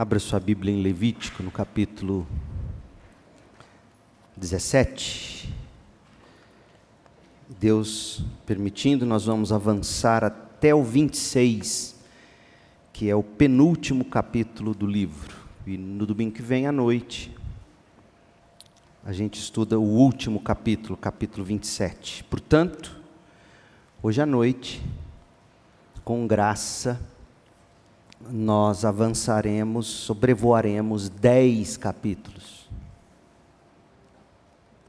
Abra sua Bíblia em Levítico, no capítulo 17. Deus permitindo, nós vamos avançar até o 26, que é o penúltimo capítulo do livro. E no domingo que vem à noite, a gente estuda o último capítulo, capítulo 27. Portanto, hoje à noite, com graça, nós avançaremos, sobrevoaremos 10 capítulos.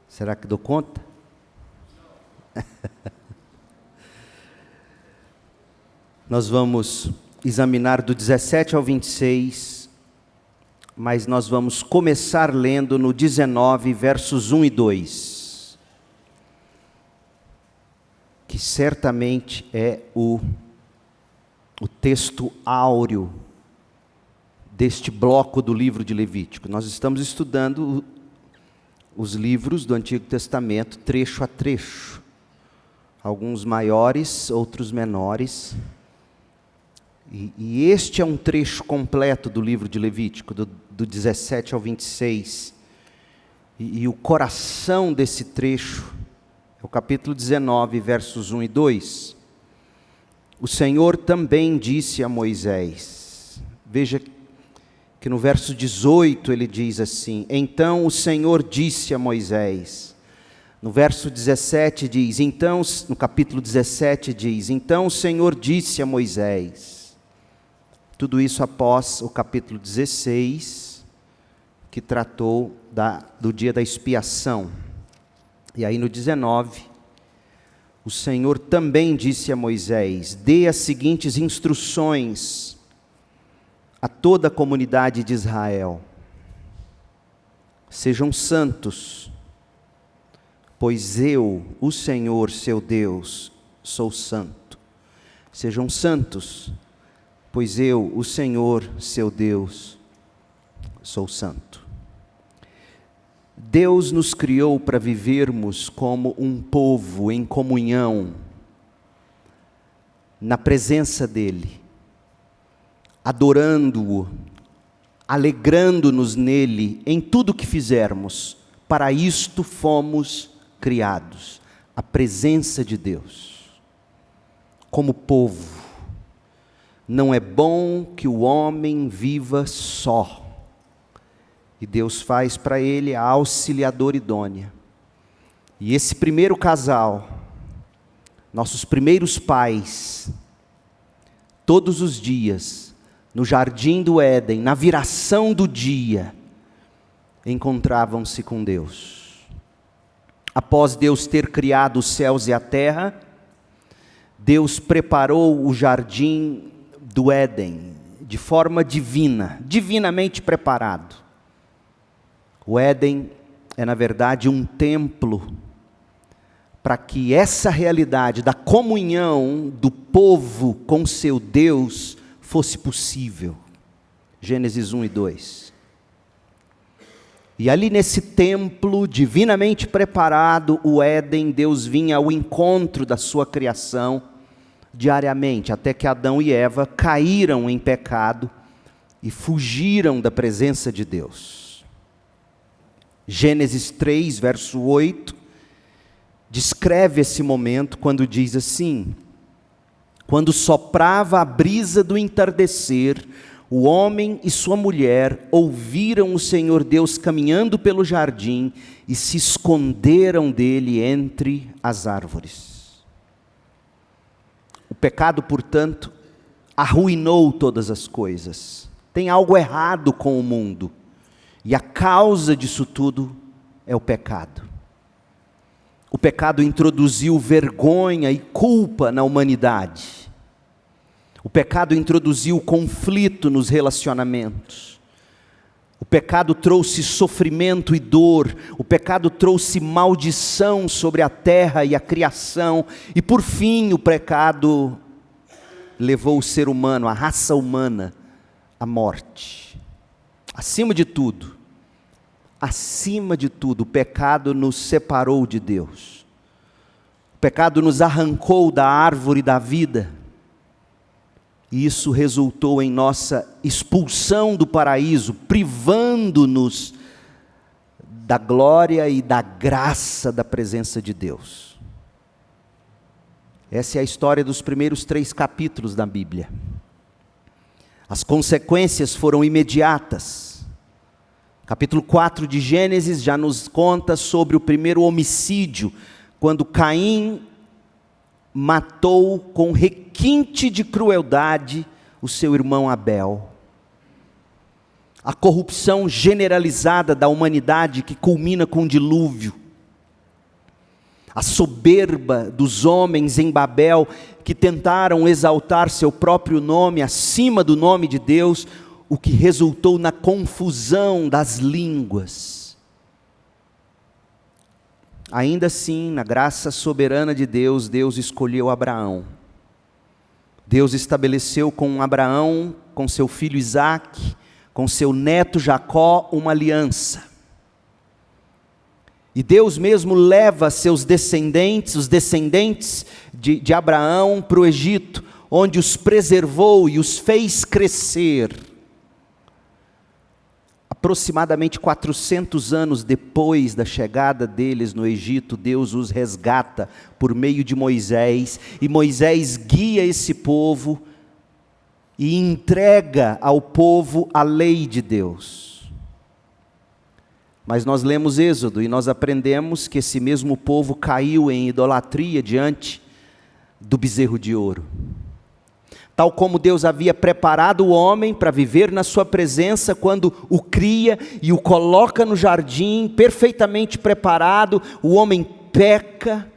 Será que dou conta? Nós vamos examinar do 17 ao 26, mas nós vamos começar lendo no 19, versos 1 e 2, que certamente é o texto áureo deste bloco do livro de Levítico. Nós estamos estudando os livros do Antigo Testamento, trecho a trecho. Alguns maiores, outros menores. E este é um trecho completo do livro de Levítico, do 17 ao 26. E o coração desse trecho é o capítulo 19, versos 1 e 2. O Senhor também disse a Moisés, veja que no verso 18 ele diz assim: então o Senhor disse a Moisés. No verso 17 diz, então, no capítulo 17 diz, então o Senhor disse a Moisés. Tudo isso após o capítulo 16, que tratou do dia da expiação. E aí no 19, o Senhor também disse a Moisés: dê as seguintes instruções a toda a comunidade de Israel. Sejam santos, pois eu, o Senhor, seu Deus, sou santo. Sejam santos, pois eu, o Senhor, seu Deus, sou santo. Deus nos criou para vivermos como um povo em comunhão, na presença dEle, adorando-o, alegrando-nos nele em tudo que fizermos. Para isto fomos criados, a presença de Deus. Como povo, não é bom que o homem viva só. E Deus faz para ele a auxiliadora idônea. E esse primeiro casal, nossos primeiros pais, todos os dias, no jardim do Éden, na viração do dia, encontravam-se com Deus. Após Deus ter criado os céus e a terra, Deus preparou o jardim do Éden de forma divina, divinamente preparado. O Éden é, na verdade, um templo para que essa realidade da comunhão do povo com seu Deus fosse possível. Gênesis 1 e 2. E ali nesse templo divinamente preparado, o Éden, Deus vinha ao encontro da sua criação diariamente, até que Adão e Eva caíram em pecado e fugiram da presença de Deus. Gênesis 3, verso 8, descreve esse momento quando diz assim: quando soprava a brisa do entardecer, o homem e sua mulher ouviram o Senhor Deus caminhando pelo jardim e se esconderam dele entre as árvores. O pecado, portanto, arruinou todas as coisas. Tem algo errado com o mundo. E a causa disso tudo é o pecado. O pecado introduziu vergonha e culpa na humanidade. O pecado introduziu conflito nos relacionamentos. O pecado trouxe sofrimento e dor. O pecado trouxe maldição sobre a terra e a criação. E por fim, o pecado levou o ser humano, a raça humana, à morte. Acima de tudo, o pecado nos separou de Deus. O pecado nos arrancou da árvore da vida e isso resultou em nossa expulsão do paraíso, privando-nos da glória e da graça da presença de Deus. Essa é a história dos primeiros 3 capítulos da Bíblia. As consequências foram imediatas. Capítulo 4 de Gênesis já nos conta sobre o primeiro homicídio, quando Caim matou com requinte de crueldade o seu irmão Abel. A corrupção generalizada da humanidade que culmina com o dilúvio. A soberba dos homens em Babel que tentaram exaltar seu próprio nome acima do nome de Deus, o que resultou na confusão das línguas. Ainda assim, na graça soberana de Deus, Deus escolheu Abraão. Deus estabeleceu com Abraão, com seu filho Isaque, com seu neto Jacó, uma aliança. E Deus mesmo leva seus descendentes, os descendentes de Abraão, para o Egito, onde os preservou e os fez crescer. Aproximadamente 400 anos depois da chegada deles no Egito, Deus os resgata por meio de Moisés, e Moisés guia esse povo e entrega ao povo a lei de Deus. Mas nós lemos Êxodo e nós aprendemos que esse mesmo povo caiu em idolatria diante do bezerro de ouro. Tal como Deus havia preparado o homem para viver na sua presença, quando o cria e o coloca no jardim, perfeitamente preparado, o homem peca.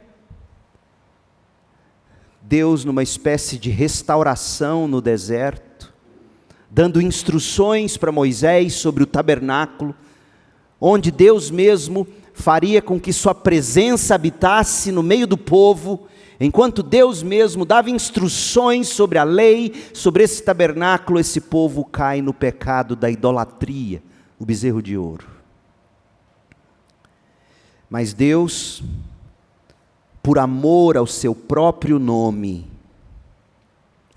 Deus, numa espécie de restauração no deserto, dando instruções para Moisés sobre o tabernáculo, onde Deus mesmo faria com que sua presença habitasse no meio do povo, enquanto Deus mesmo dava instruções sobre a lei, sobre esse tabernáculo, esse povo cai no pecado da idolatria, o bezerro de ouro. Mas Deus, por amor ao seu próprio nome,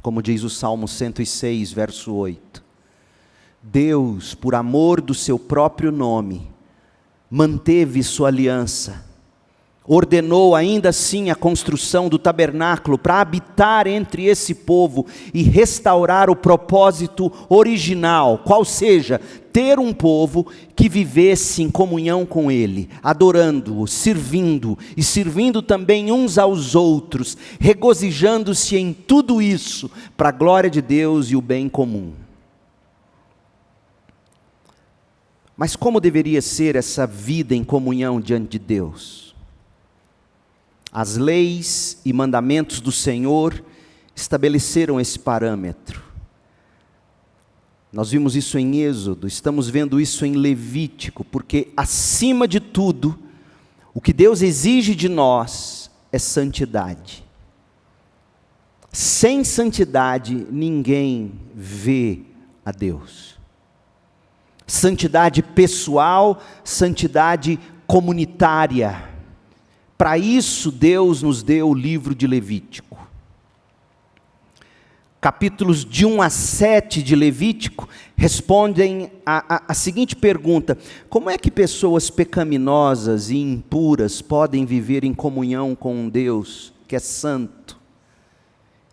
como diz o Salmo 106, verso 8, Deus, por amor do seu próprio nome, manteve sua aliança, ordenou ainda assim a construção do tabernáculo para habitar entre esse povo e restaurar o propósito original, qual seja, ter um povo que vivesse em comunhão com Ele, adorando-o, servindo e servindo também uns aos outros, regozijando-se em tudo isso para a glória de Deus e o bem comum. Mas como deveria ser essa vida em comunhão diante de Deus? As leis e mandamentos do Senhor estabeleceram esse parâmetro. Nós vimos isso em Êxodo, estamos vendo isso em Levítico, porque acima de tudo, o que Deus exige de nós é santidade. Sem santidade, ninguém vê a Deus. Santidade pessoal, santidade comunitária. Para isso Deus nos deu o livro de Levítico. Capítulos de 1 a 7 de Levítico respondem a seguinte pergunta: como é que pessoas pecaminosas e impuras podem viver em comunhão com um Deus que é santo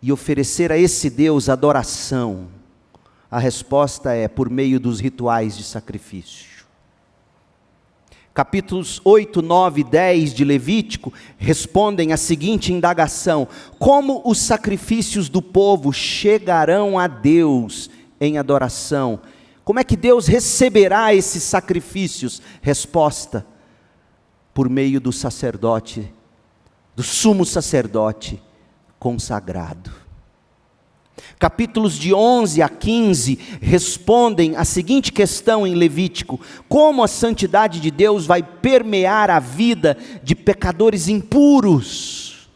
e oferecer a esse Deus adoração? A resposta é por meio dos rituais de sacrifício. Capítulos 8, 9 e 10 de Levítico respondem a seguinte indagação: como os sacrifícios do povo chegarão a Deus em adoração? Como é que Deus receberá esses sacrifícios? Resposta: por meio do sacerdote, do sumo sacerdote consagrado. Capítulos de 11 a 15 respondem a seguinte questão em Levítico: como a santidade de Deus vai permear a vida de pecadores impuros?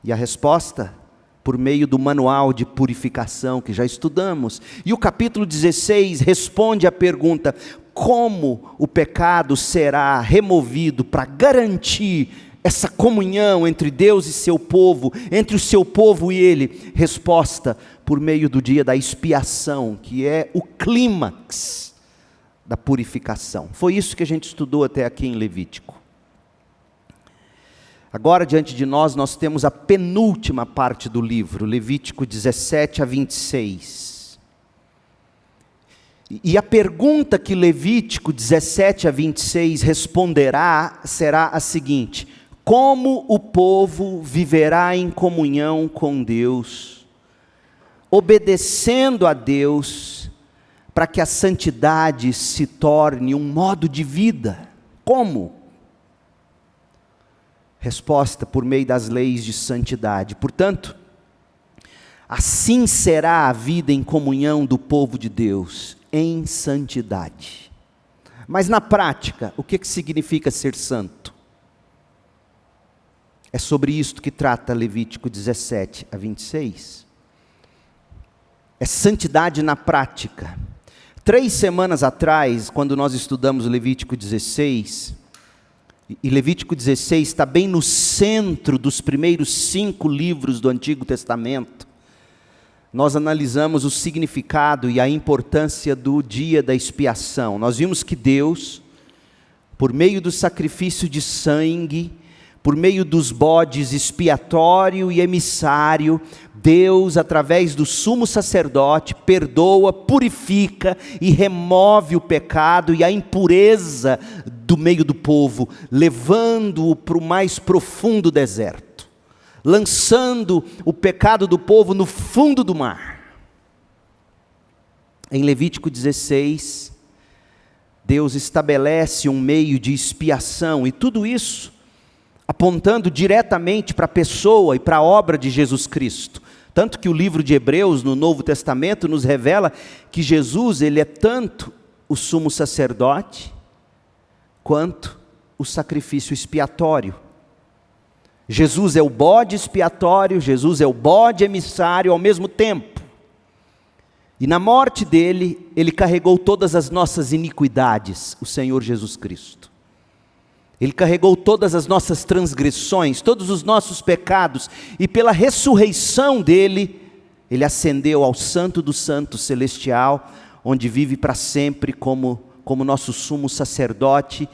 E a resposta: por meio do manual de purificação que já estudamos. E o capítulo 16 responde à pergunta: como o pecado será removido para garantir essa comunhão entre Deus e seu povo, entre o seu povo e Ele? Resposta: por meio do dia da expiação, que é o clímax da purificação. Foi isso que a gente estudou até aqui em Levítico. Agora, diante de nós, nós temos a penúltima parte do livro, Levítico 17 a 26. E a pergunta que Levítico 17 a 26 responderá será a seguinte: como o povo viverá em comunhão com Deus, obedecendo a Deus, para que a santidade se torne um modo de vida? Como? Resposta: por meio das leis de santidade. Portanto, assim será a vida em comunhão do povo de Deus, em santidade. Mas na prática, o que significa ser santo? É sobre isto que trata Levítico 17 a 26. É santidade na prática. 3 semanas atrás, quando nós estudamos Levítico 16, e Levítico 16 está bem no centro dos primeiros 5 livros do Antigo Testamento, nós analisamos o significado e a importância do dia da expiação. Nós vimos que Deus, por meio do sacrifício de sangue, por meio dos bodes expiatório e emissário, Deus, através do sumo sacerdote, perdoa, purifica e remove o pecado e a impureza do meio do povo, levando-o para o mais profundo deserto, lançando o pecado do povo no fundo do mar. Em Levítico 16, Deus estabelece um meio de expiação, e tudo isso apontando diretamente para a pessoa e para a obra de Jesus Cristo. Tanto que o livro de Hebreus, no Novo Testamento, nos revela que Jesus, ele é tanto o sumo sacerdote, quanto o sacrifício expiatório. Jesus é o bode expiatório, Jesus é o bode emissário ao mesmo tempo. E na morte dele, ele carregou todas as nossas iniquidades, o Senhor Jesus Cristo. Ele carregou todas as nossas transgressões, todos os nossos pecados, e pela ressurreição dele, ele ascendeu ao Santo do Santo Celestial, onde vive para sempre como nosso sumo sacerdote,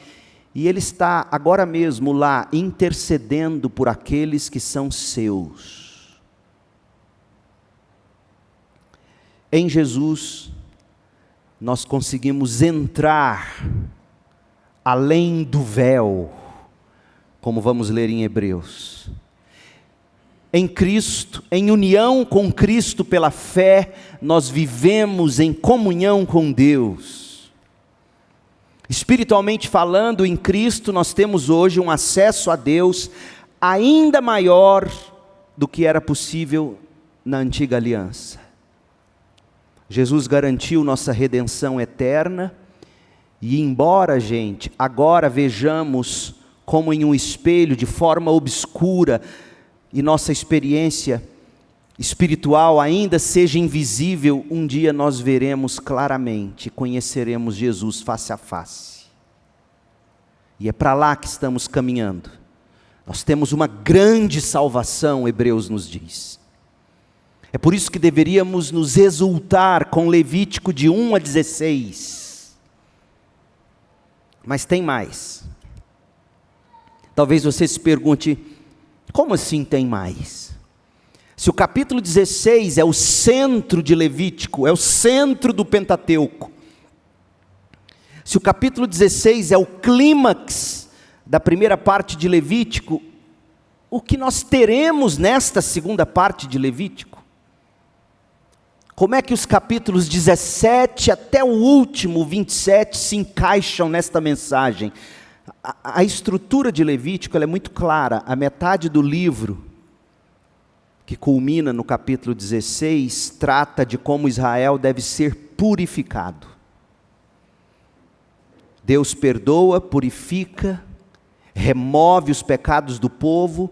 e ele está agora mesmo lá intercedendo por aqueles que são seus. Em Jesus, nós conseguimos entrar além do véu, como vamos ler em Hebreus. Em Cristo, em união com Cristo pela fé, nós vivemos em comunhão com Deus. Espiritualmente falando, em Cristo nós temos hoje um acesso a Deus ainda maior do que era possível na antiga aliança. Jesus garantiu nossa redenção eterna, e embora, gente, agora vejamos como em um espelho, de forma obscura, e nossa experiência espiritual ainda seja invisível, um dia nós veremos claramente, conheceremos Jesus face a face. E é para lá que estamos caminhando. Nós temos uma grande salvação, Hebreus nos diz. É por isso que deveríamos nos exultar com Levítico de 1 a 16. Mas tem mais. Talvez você se pergunte, como assim tem mais? Se o capítulo 16 é o centro de Levítico, é o centro do Pentateuco, se o capítulo 16 é o clímax da primeira parte de Levítico, o que nós teremos nesta segunda parte de Levítico? Como é que os capítulos 17 até o último, 27, se encaixam nesta mensagem? A estrutura de Levítico ela é muito clara. A metade do livro, que culmina no capítulo 16, trata de como Israel deve ser purificado. Deus perdoa, purifica, remove os pecados do povo,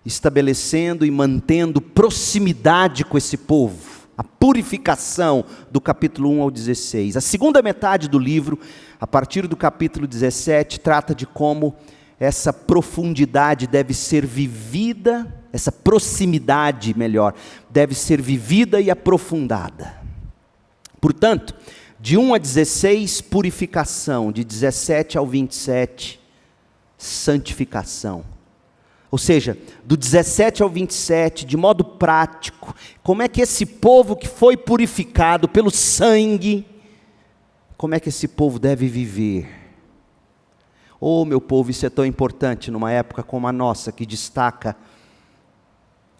estabelecendo e mantendo proximidade com esse povo. A purificação do capítulo 1 ao 16. A segunda metade do livro, a partir do capítulo 17, trata de como essa profundidade deve ser vivida, essa proximidade, melhor, deve ser vivida e aprofundada. Portanto, de 1 a 16, purificação, de 17 ao 27, santificação. Ou seja, do 17 ao 27, de modo prático, como é que esse povo que foi purificado pelo sangue, como é que esse povo deve viver? Oh, meu povo, isso é tão importante numa época como a nossa, que destaca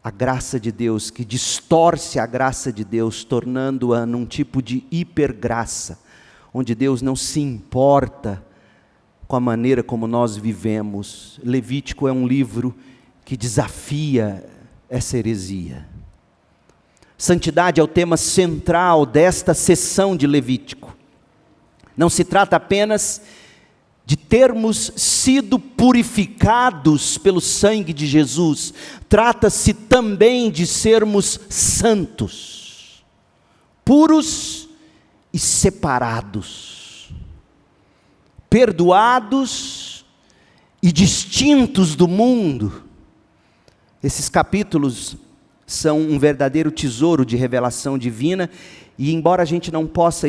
a graça de Deus, que distorce a graça de Deus, tornando-a num tipo de hipergraça, onde Deus não se importa com a maneira como nós vivemos. Levítico é um livro que desafia essa heresia. Santidade é o tema central desta sessão de Levítico. Não se trata apenas de termos sido purificados pelo sangue de Jesus, trata-se também de sermos santos, puros e separados, perdoados e distintos do mundo. Esses capítulos são um verdadeiro tesouro de revelação divina, e embora a gente não possa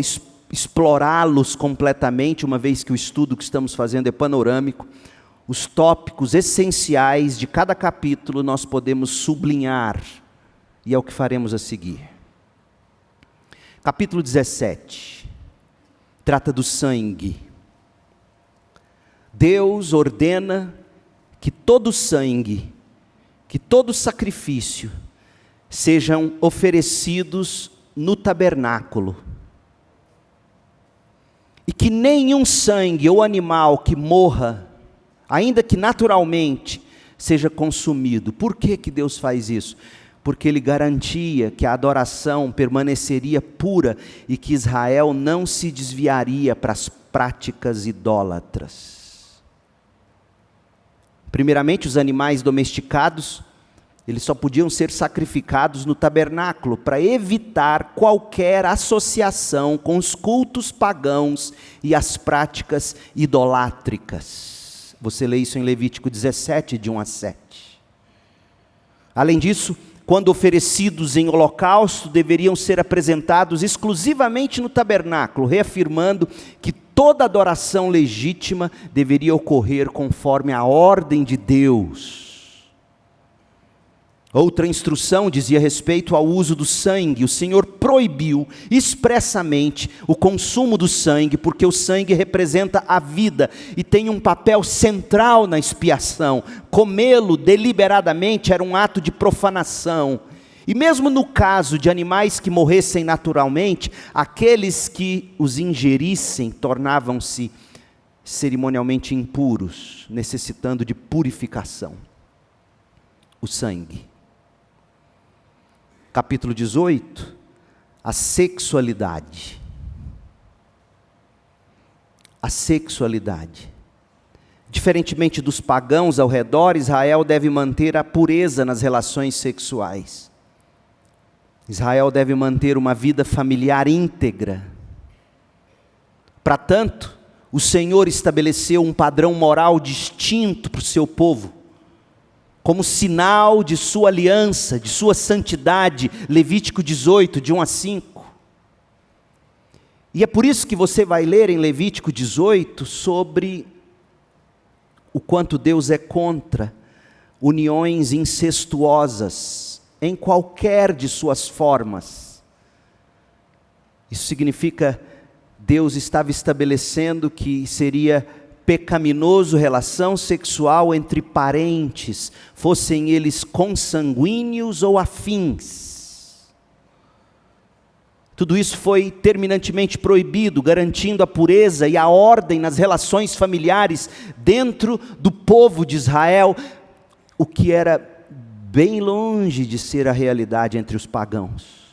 explorá-los completamente, uma vez que o estudo que estamos fazendo é panorâmico, os tópicos essenciais de cada capítulo nós podemos sublinhar, e é o que faremos a seguir. Capítulo 17, trata do sangue. Deus ordena que todo sangue, que todo sacrifício sejam oferecidos no tabernáculo, e que nenhum sangue ou animal que morra, ainda que naturalmente, seja consumido. Por que que Deus faz isso? Porque Ele garantia que a adoração permaneceria pura e que Israel não se desviaria para as práticas idólatras. Primeiramente, os animais domesticados, eles só podiam ser sacrificados no tabernáculo, para evitar qualquer associação com os cultos pagãos e as práticas idolátricas. Você lê isso em Levítico 17, de 1 a 7. Além disso, quando oferecidos em holocausto, deveriam ser apresentados exclusivamente no tabernáculo, reafirmando que toda adoração legítima deveria ocorrer conforme a ordem de Deus. Outra instrução dizia respeito ao uso do sangue. O Senhor proibiu expressamente o consumo do sangue, porque o sangue representa a vida e tem um papel central na expiação. Comê-lo deliberadamente era um ato de profanação. E mesmo no caso de animais que morressem naturalmente, aqueles que os ingerissem tornavam-se cerimonialmente impuros, necessitando de purificação. O sangue. Capítulo 18, a sexualidade. A sexualidade. Diferentemente dos pagãos ao redor, Israel deve manter a pureza nas relações sexuais. Israel deve manter uma vida familiar íntegra. Para tanto, o Senhor estabeleceu um padrão moral distinto para o seu povo, como sinal de sua aliança, de sua santidade. Levítico 18, de 1 a 5. E é por isso que você vai ler em Levítico 18 sobre o quanto Deus é contra uniões incestuosas, em qualquer de suas formas. Isso significa, Deus estava estabelecendo que seria pecaminoso relação sexual entre parentes, fossem eles consanguíneos ou afins. Tudo isso foi terminantemente proibido, garantindo a pureza e a ordem nas relações familiares dentro do povo de Israel, o que era bem longe de ser a realidade entre os pagãos.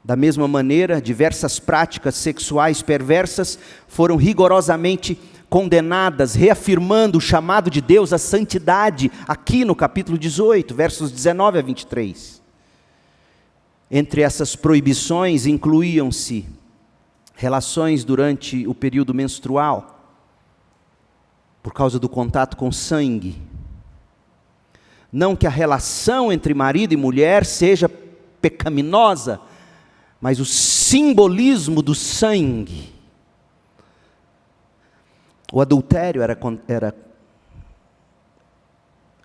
Da mesma maneira, diversas práticas sexuais perversas foram rigorosamente condenadas, reafirmando o chamado de Deus à santidade, aqui no capítulo 18, versos 19 a 23. Entre essas proibições incluíam-se relações durante o período menstrual, por causa do contato com sangue. Não que a relação entre marido e mulher seja pecaminosa, mas o simbolismo do sangue. O adultério era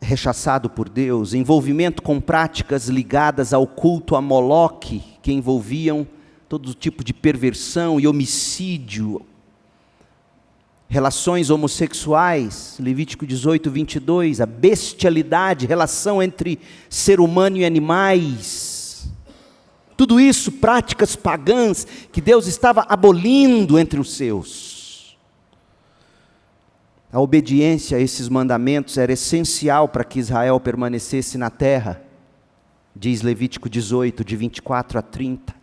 rechaçado por Deus, envolvimento com práticas ligadas ao culto a Moloque, que envolviam todo tipo de perversão e homicídio, relações homossexuais, Levítico 18, 22, a bestialidade, relação entre ser humano e animais, tudo isso, práticas pagãs que Deus estava abolindo entre os seus. A obediência a esses mandamentos era essencial para que Israel permanecesse na terra, diz Levítico 18, de 24 a 30.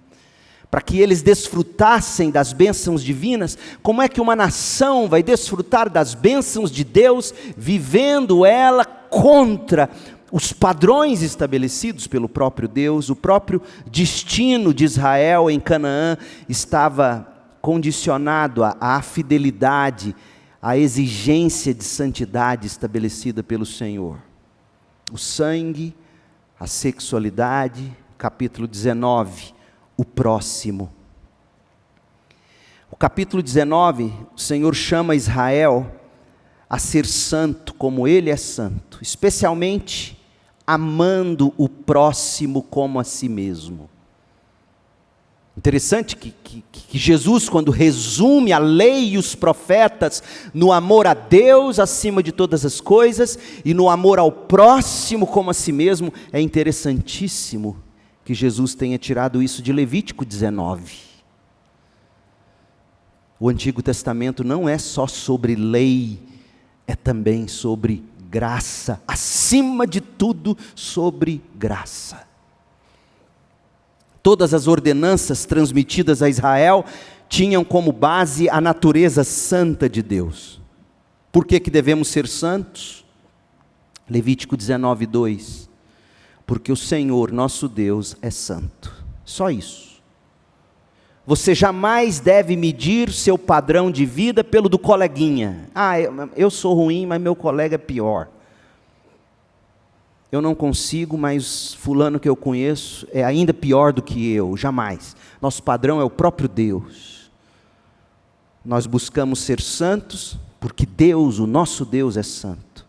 Para que eles desfrutassem das bênçãos divinas. Como é que uma nação vai desfrutar das bênçãos de Deus, vivendo ela contra os padrões estabelecidos pelo próprio Deus? O próprio destino de Israel em Canaã estava condicionado à fidelidade, a exigência de santidade estabelecida pelo Senhor. O sangue, a sexualidade, capítulo 19, o próximo. O capítulo 19, o Senhor chama Israel a ser santo como Ele é santo, especialmente amando o próximo como a si mesmo. Interessante que Jesus, quando resume a lei e os profetas no amor a Deus acima de todas as coisas e no amor ao próximo como a si mesmo, é interessantíssimo que Jesus tenha tirado isso de Levítico 19. O Antigo Testamento não é só sobre lei, é também sobre graça, acima de tudo sobre graça. Todas as ordenanças transmitidas a Israel tinham como base a natureza santa de Deus. Por que devemos ser santos? Levítico 19, 2. Porque o Senhor, nosso Deus, é santo. Só isso. Você jamais deve medir seu padrão de vida pelo do coleguinha. Eu sou ruim, mas meu colega é pior. Eu não consigo, mas fulano que eu conheço é ainda pior do que eu, jamais. Nosso padrão é o próprio Deus. Nós buscamos ser santos, porque Deus, o nosso Deus, é santo.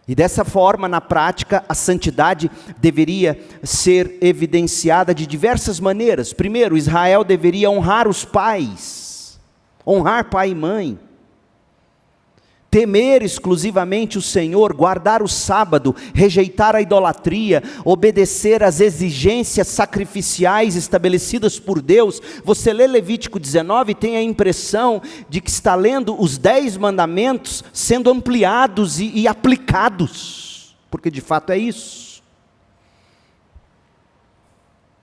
E dessa forma, na prática, a santidade deveria ser evidenciada de diversas maneiras. Primeiro, Israel deveria honrar os pais, honrar pai e mãe. Temer exclusivamente o Senhor, guardar o sábado, rejeitar a idolatria, obedecer às exigências sacrificiais estabelecidas por Deus. Você lê Levítico 19 e tem a impressão de que está lendo os 10 mandamentos sendo ampliados e aplicados, porque de fato é isso.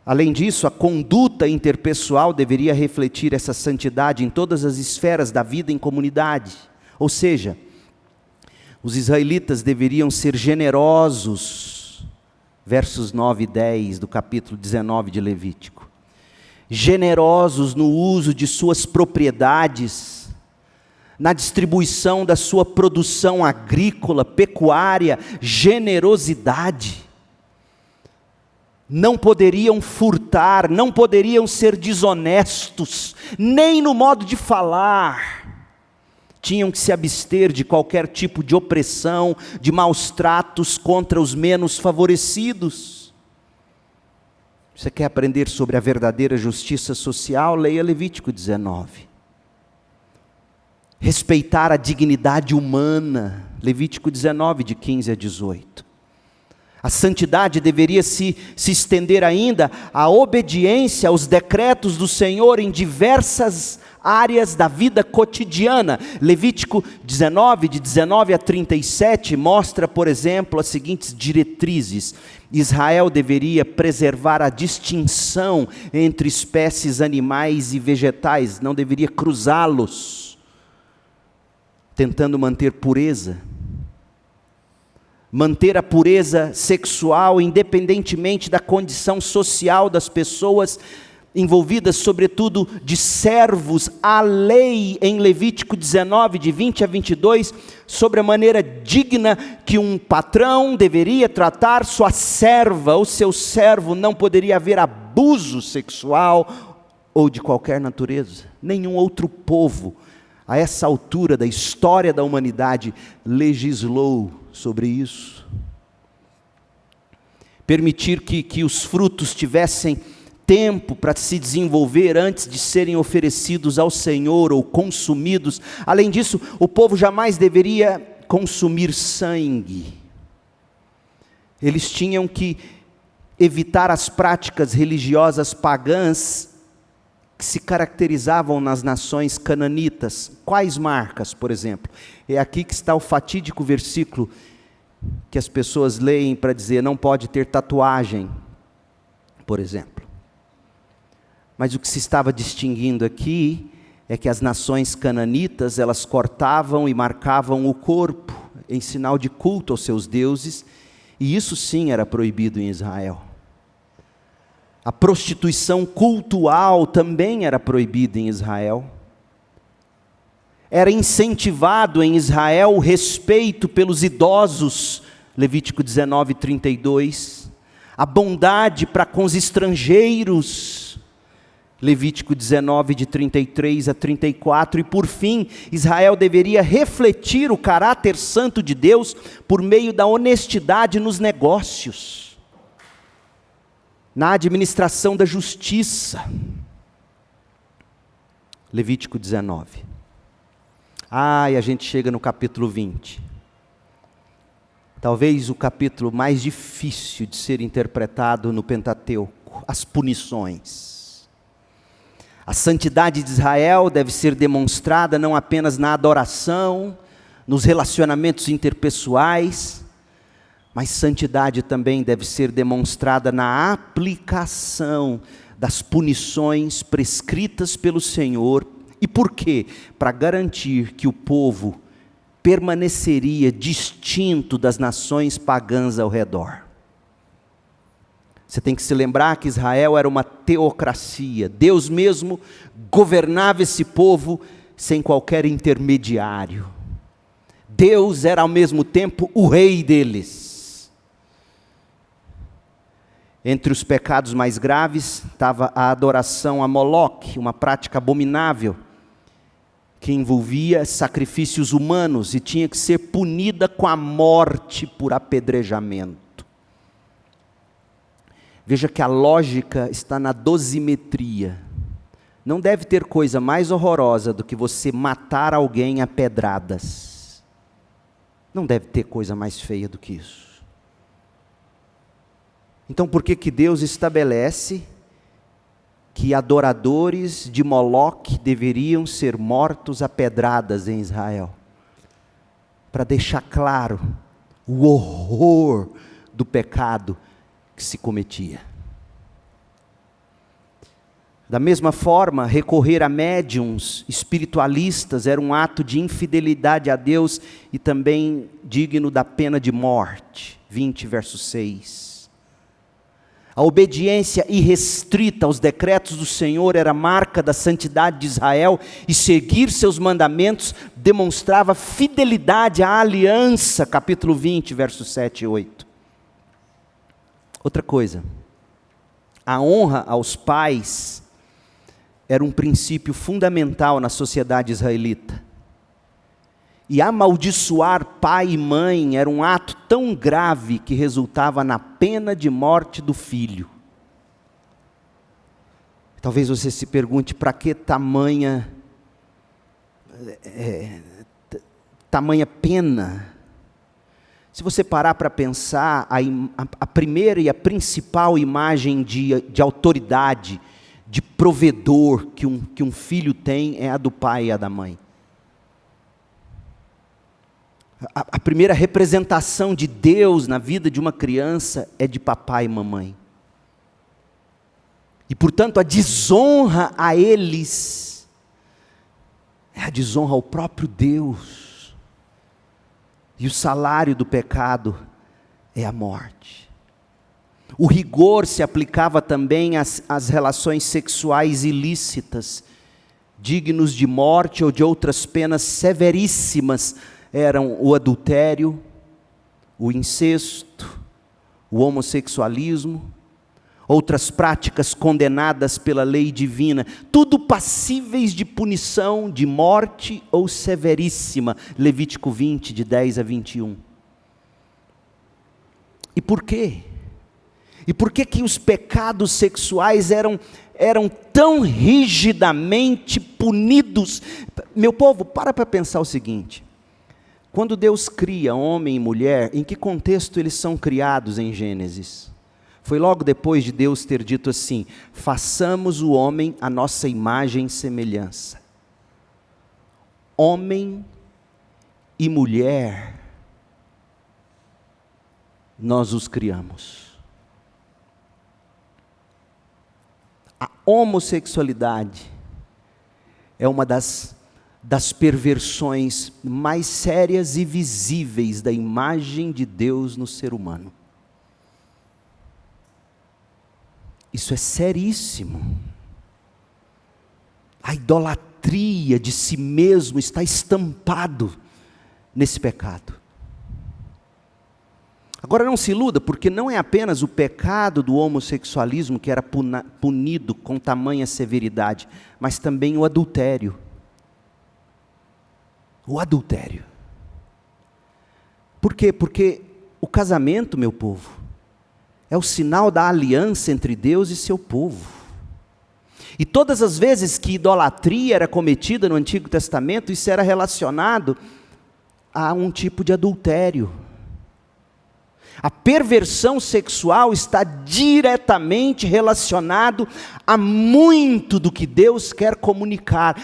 Além disso, a conduta interpessoal deveria refletir essa santidade em todas as esferas da vida em comunidade. Ou seja, os israelitas deveriam ser generosos, versos 9 e 10 do capítulo 19 de Levítico. Generosos no uso de suas propriedades, na distribuição da sua produção agrícola, pecuária, generosidade. Não poderiam furtar, não poderiam ser desonestos, nem no modo de falar. Tinham que se abster de qualquer tipo de opressão, de maus tratos contra os menos favorecidos. Você quer aprender sobre a verdadeira justiça social? Leia Levítico 19. Respeitar a dignidade humana, Levítico 19, de 15 a 18. A santidade deveria se estender ainda à obediência aos decretos do Senhor em diversas áreas da vida cotidiana. Levítico 19, de 19 a 37, mostra, por exemplo, as seguintes diretrizes. Israel deveria preservar a distinção entre espécies animais e vegetais, não deveria cruzá-los, tentando manter pureza. Manter a pureza sexual, independentemente da condição social das pessoas, envolvidas sobretudo de servos, a lei em Levítico 19, de 20 a 22, sobre a maneira digna que um patrão deveria tratar sua serva ou seu servo. Não poderia haver abuso sexual ou de qualquer natureza. Nenhum outro povo, a essa altura da história da humanidade, legislou sobre isso. Permitir que os frutos tivessem tempo para se desenvolver antes de serem oferecidos ao Senhor ou consumidos. Além disso, o povo jamais deveria consumir sangue. Eles tinham que evitar as práticas religiosas pagãs que se caracterizavam nas nações cananitas. Quais marcas, por exemplo? É aqui que está o fatídico versículo que as pessoas leem para dizer: não pode ter tatuagem, por exemplo. Mas o que se estava distinguindo aqui é que as nações cananitas, elas cortavam e marcavam o corpo em sinal de culto aos seus deuses, e isso sim era proibido em Israel. A prostituição cultual também era proibida em Israel. Era incentivado em Israel o respeito pelos idosos, Levítico 19, 32. A bondade para com os estrangeiros, Levítico 19, de 33 a 34. E por fim, Israel deveria refletir o caráter santo de Deus por meio da honestidade nos negócios, na administração da justiça. Levítico 19. E a gente chega no capítulo 20. Talvez o capítulo mais difícil de ser interpretado no Pentateuco, as punições. A santidade de Israel deve ser demonstrada não apenas na adoração, nos relacionamentos interpessoais, mas santidade também deve ser demonstrada na aplicação das punições prescritas pelo Senhor. E por quê? Para garantir que o povo permaneceria distinto das nações pagãs ao redor. Você tem que se lembrar que Israel era uma teocracia. Deus mesmo governava esse povo sem qualquer intermediário. Deus era ao mesmo tempo o rei deles. Entre os pecados mais graves estava a adoração a Moloque, uma prática abominável que envolvia sacrifícios humanos e tinha que ser punida com a morte por apedrejamento. Veja que a lógica está na dosimetria. Não deve ter coisa mais horrorosa do que você matar alguém a pedradas. Não deve ter coisa mais feia do que isso. Então por que Deus estabelece que adoradores de Moloque deveriam ser mortos a pedradas em Israel? Para deixar claro o horror do pecado que se cometia. Da mesma forma, recorrer a médiuns espiritualistas era um ato de infidelidade a Deus e também digno da pena de morte. 20, verso 6. A obediência irrestrita aos decretos do Senhor era marca da santidade de Israel, e seguir seus mandamentos demonstrava fidelidade à aliança. Capítulo 20, versos 7 e 8. Outra coisa, a honra aos pais era um princípio fundamental na sociedade israelita. E amaldiçoar pai e mãe era um ato tão grave que resultava na pena de morte do filho. Talvez você se pergunte, para que tamanha pena? Se você parar para pensar, a primeira e a principal imagem de autoridade, de provedor que um filho tem é a do pai e a da mãe. A primeira representação de Deus na vida de uma criança é de papai e mamãe. E portanto a desonra a eles é a desonra ao próprio Deus. E o salário do pecado é a morte. O rigor se aplicava também às relações sexuais ilícitas, dignos de morte ou de outras penas severíssimas. Eram o adultério, o incesto, o homossexualismo, outras práticas condenadas pela lei divina, tudo passíveis de punição, de morte ou severíssima. Levítico 20, de 10 a 21. E por quê? E por que os pecados sexuais eram tão rigidamente punidos? Meu povo, para pensar o seguinte: quando Deus cria homem e mulher, em que contexto eles são criados em Gênesis? Foi logo depois de Deus ter dito assim: façamos o homem à nossa imagem e semelhança. Homem e mulher, nós os criamos. A homossexualidade é uma das perversões mais sérias e visíveis da imagem de Deus no ser humano. Isso é seríssimo. A idolatria de si mesmo está estampado nesse pecado. Agora não se iluda, porque não é apenas o pecado do homossexualismo que era punido com tamanha severidade, mas também o adultério. O adultério. Por quê? Porque o casamento, meu povo, é o sinal da aliança entre Deus e seu povo. E todas as vezes que idolatria era cometida no Antigo Testamento, isso era relacionado a um tipo de adultério. A perversão sexual está diretamente relacionado a muito do que Deus quer comunicar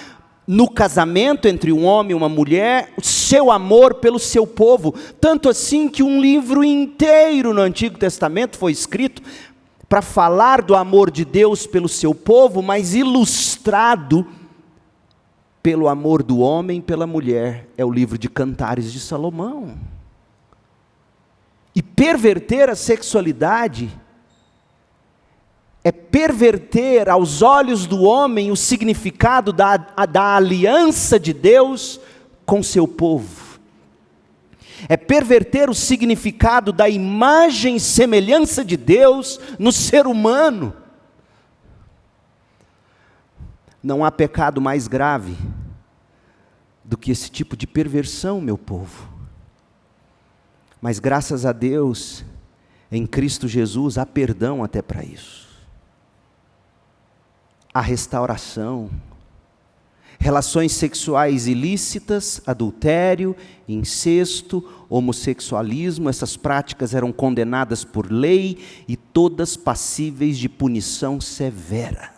no casamento entre um homem e uma mulher, o seu amor pelo seu povo. Tanto assim que um livro inteiro no Antigo Testamento foi escrito para falar do amor de Deus pelo seu povo, mas ilustrado pelo amor do homem pela mulher. É o livro de Cantares de Salomão. E perverter a sexualidade é perverter aos olhos do homem o significado da aliança de Deus com seu povo. É perverter o significado da imagem e semelhança de Deus no ser humano. Não há pecado mais grave do que esse tipo de perversão, meu povo. Mas graças a Deus, em Cristo Jesus, há perdão até para isso. Há restauração. Relações sexuais ilícitas, adultério, incesto, homossexualismo, essas práticas eram condenadas por lei e todas passíveis de punição severa.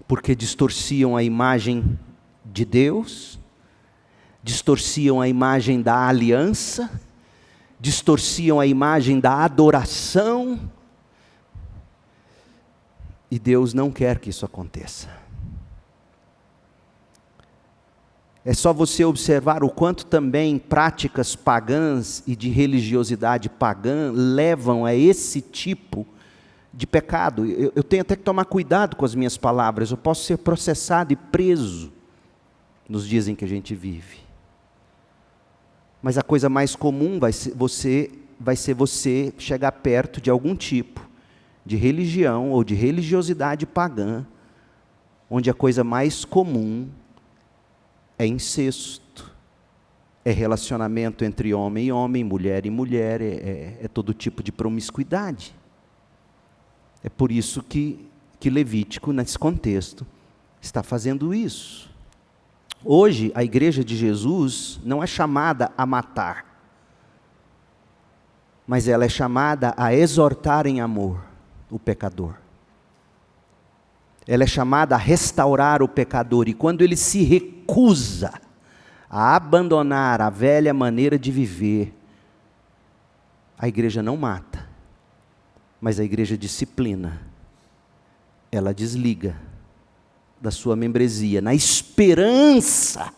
Porque distorciam a imagem de Deus, distorciam a imagem da aliança, distorciam a imagem da adoração, e Deus não quer que isso aconteça. É só você observar o quanto também práticas pagãs e de religiosidade pagã levam a esse tipo de pecado. Eu tenho até que tomar cuidado com as minhas palavras, eu posso ser processado e preso nos dias em que a gente vive. Mas a coisa mais comum vai ser você chegar perto de algum tipo de religião ou de religiosidade pagã, onde a coisa mais comum é incesto, é relacionamento entre homem e homem, mulher e mulher, é todo tipo de promiscuidade. É por isso que Levítico, nesse contexto, está fazendo isso. Hoje, a igreja de Jesus não é chamada a matar, mas ela é chamada a exortar em amor o pecador. Ela é chamada a restaurar o pecador, e quando ele se recusa a abandonar a velha maneira de viver, a igreja não mata, mas a igreja disciplina, ela desliga da sua membresia, na esperança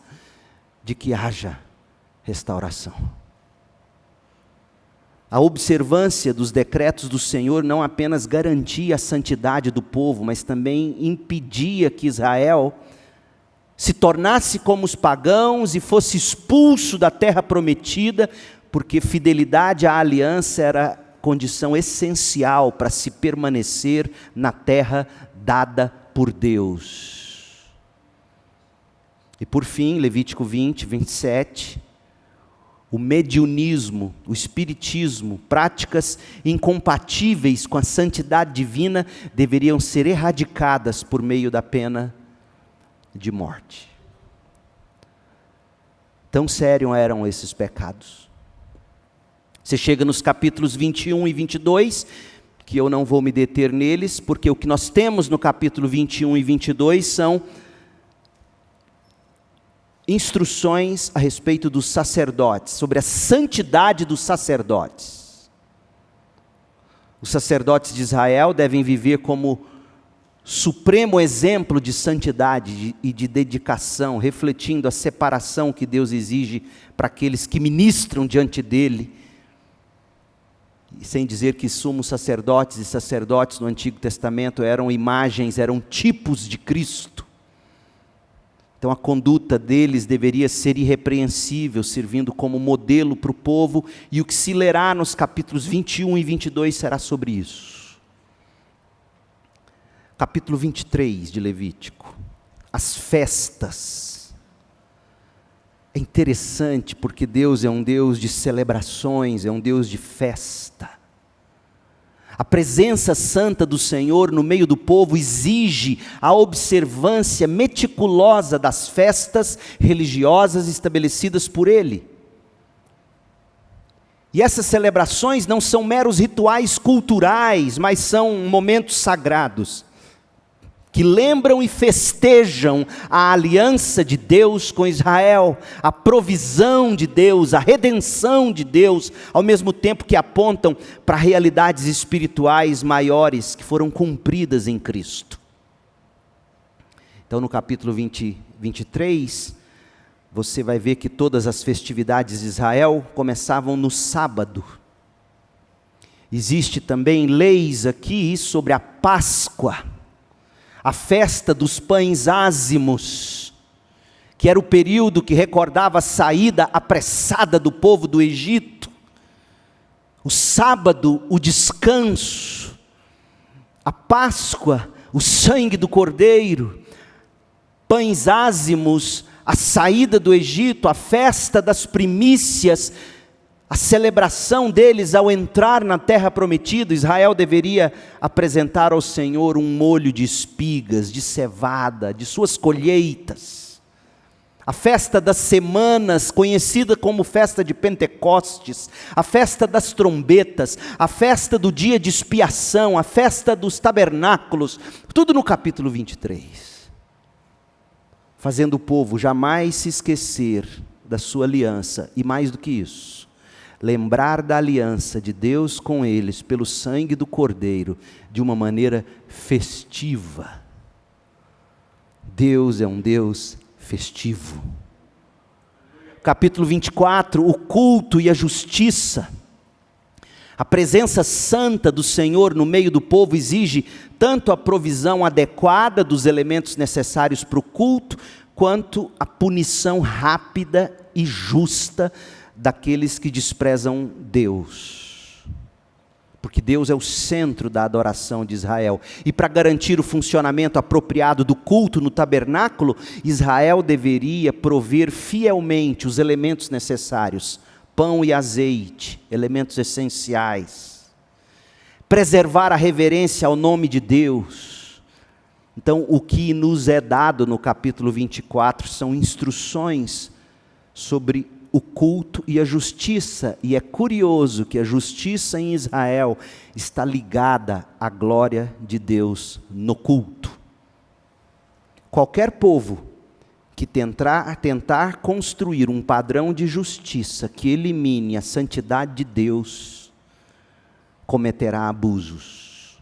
de que haja restauração. A observância dos decretos do Senhor não apenas garantia a santidade do povo, mas também impedia que Israel se tornasse como os pagãos e fosse expulso da terra prometida, porque fidelidade à aliança era condição essencial para se permanecer na terra dada por Deus. E por fim, Levítico 20, 27, o mediunismo, o espiritismo, práticas incompatíveis com a santidade divina deveriam ser erradicadas por meio da pena de morte. Tão sérios eram esses pecados. Você chega nos capítulos 21 e 22, que eu não vou me deter neles, porque o que nós temos no capítulo 21 e 22 são instruções a respeito dos sacerdotes, sobre a santidade dos sacerdotes. Os sacerdotes de Israel devem viver como supremo exemplo de santidade e de dedicação, refletindo a separação que Deus exige para aqueles que ministram diante dele. E sem dizer que sumos sacerdotes e sacerdotes no Antigo Testamento eram imagens, eram tipos de Cristo. Então a conduta deles deveria ser irrepreensível, servindo como modelo para o povo, e o que se lerá nos capítulos 21 e 22 será sobre isso. Capítulo 23 de Levítico, as festas. É interessante porque Deus é um Deus de celebrações, é um Deus de festa. A presença santa do Senhor no meio do povo exige a observância meticulosa das festas religiosas estabelecidas por Ele. E essas celebrações não são meros rituais culturais, mas são momentos sagrados, que lembram e festejam a aliança de Deus com Israel, a provisão de Deus, a redenção de Deus, ao mesmo tempo que apontam para realidades espirituais maiores que foram cumpridas em Cristo. Então no capítulo 23, você vai ver que todas as festividades de Israel começavam no sábado. Existe também leis aqui sobre a Páscoa, a festa dos pães ázimos, que era o período que recordava a saída apressada do povo do Egito. O sábado, o descanso. A Páscoa, o sangue do cordeiro. Pães ázimos, a saída do Egito, a festa das primícias, a celebração deles ao entrar na terra prometida. Israel deveria apresentar ao Senhor um molho de espigas, de cevada, de suas colheitas. A festa das semanas, conhecida como festa de Pentecostes, a festa das trombetas, a festa do dia de expiação, a festa dos tabernáculos, tudo no capítulo 23. Fazendo o povo jamais se esquecer da sua aliança, e mais do que isso, lembrar da aliança de Deus com eles pelo sangue do Cordeiro de uma maneira festiva. Deus é um Deus festivo. Capítulo 24, o culto e a justiça. A presença santa do Senhor no meio do povo exige tanto a provisão adequada dos elementos necessários para o culto, quanto a punição rápida e justa daqueles que desprezam Deus, porque Deus é o centro da adoração de Israel, e para garantir o funcionamento apropriado do culto no tabernáculo, Israel deveria prover fielmente os elementos necessários, pão e azeite, elementos essenciais, preservar a reverência ao nome de Deus. Então o que nos é dado no capítulo 24 são instruções sobre o culto e a justiça, e é curioso que a justiça em Israel está ligada à glória de Deus no culto. Qualquer povo que tentar construir um padrão de justiça que elimine a santidade de Deus, cometerá abusos.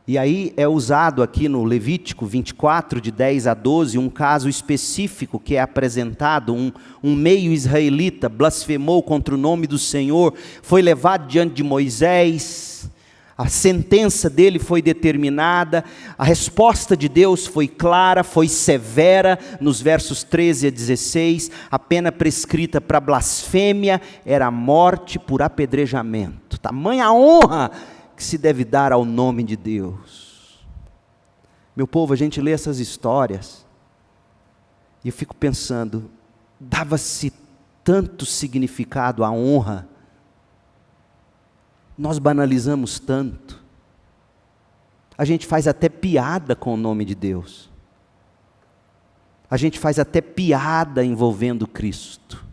E aí é usado aqui no Levítico 24, de 10 a 12, um caso específico que é apresentado, um meio israelita blasfemou contra o nome do Senhor, foi levado diante de Moisés, a sentença dele foi determinada, a resposta de Deus foi clara, foi severa, nos versos 13 a 16, a pena prescrita para blasfêmia era a morte por apedrejamento. Tamanha honra que se deve dar ao nome de Deus. Meu povo, a gente lê essas histórias, e eu fico pensando, dava-se tanto significado à honra, nós banalizamos tanto, a gente faz até piada com o nome de Deus, a gente faz até piada envolvendo Cristo,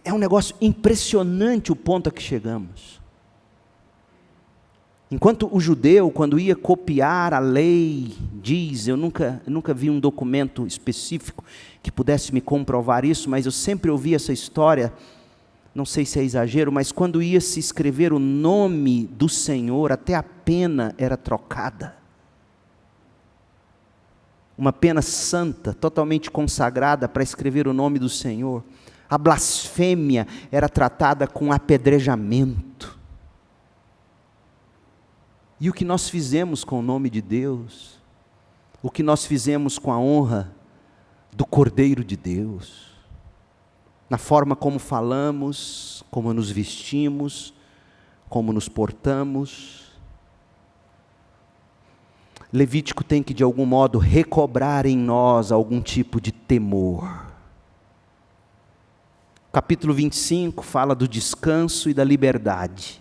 é um negócio impressionante o ponto a que chegamos. Enquanto o judeu, quando ia copiar a lei, diz, eu nunca vi um documento específico que pudesse me comprovar isso, mas eu sempre ouvi essa história, não sei se é exagero, mas quando ia se escrever o nome do Senhor, até a pena era trocada. Uma pena santa, totalmente consagrada para escrever o nome do Senhor. A blasfêmia era tratada com apedrejamento. E o que nós fizemos com o nome de Deus, o que nós fizemos com a honra do Cordeiro de Deus, na forma como falamos, como nos vestimos, como nos portamos. Levítico tem que de algum modo recobrar em nós algum tipo de temor. Capítulo 25 fala do descanso e da liberdade.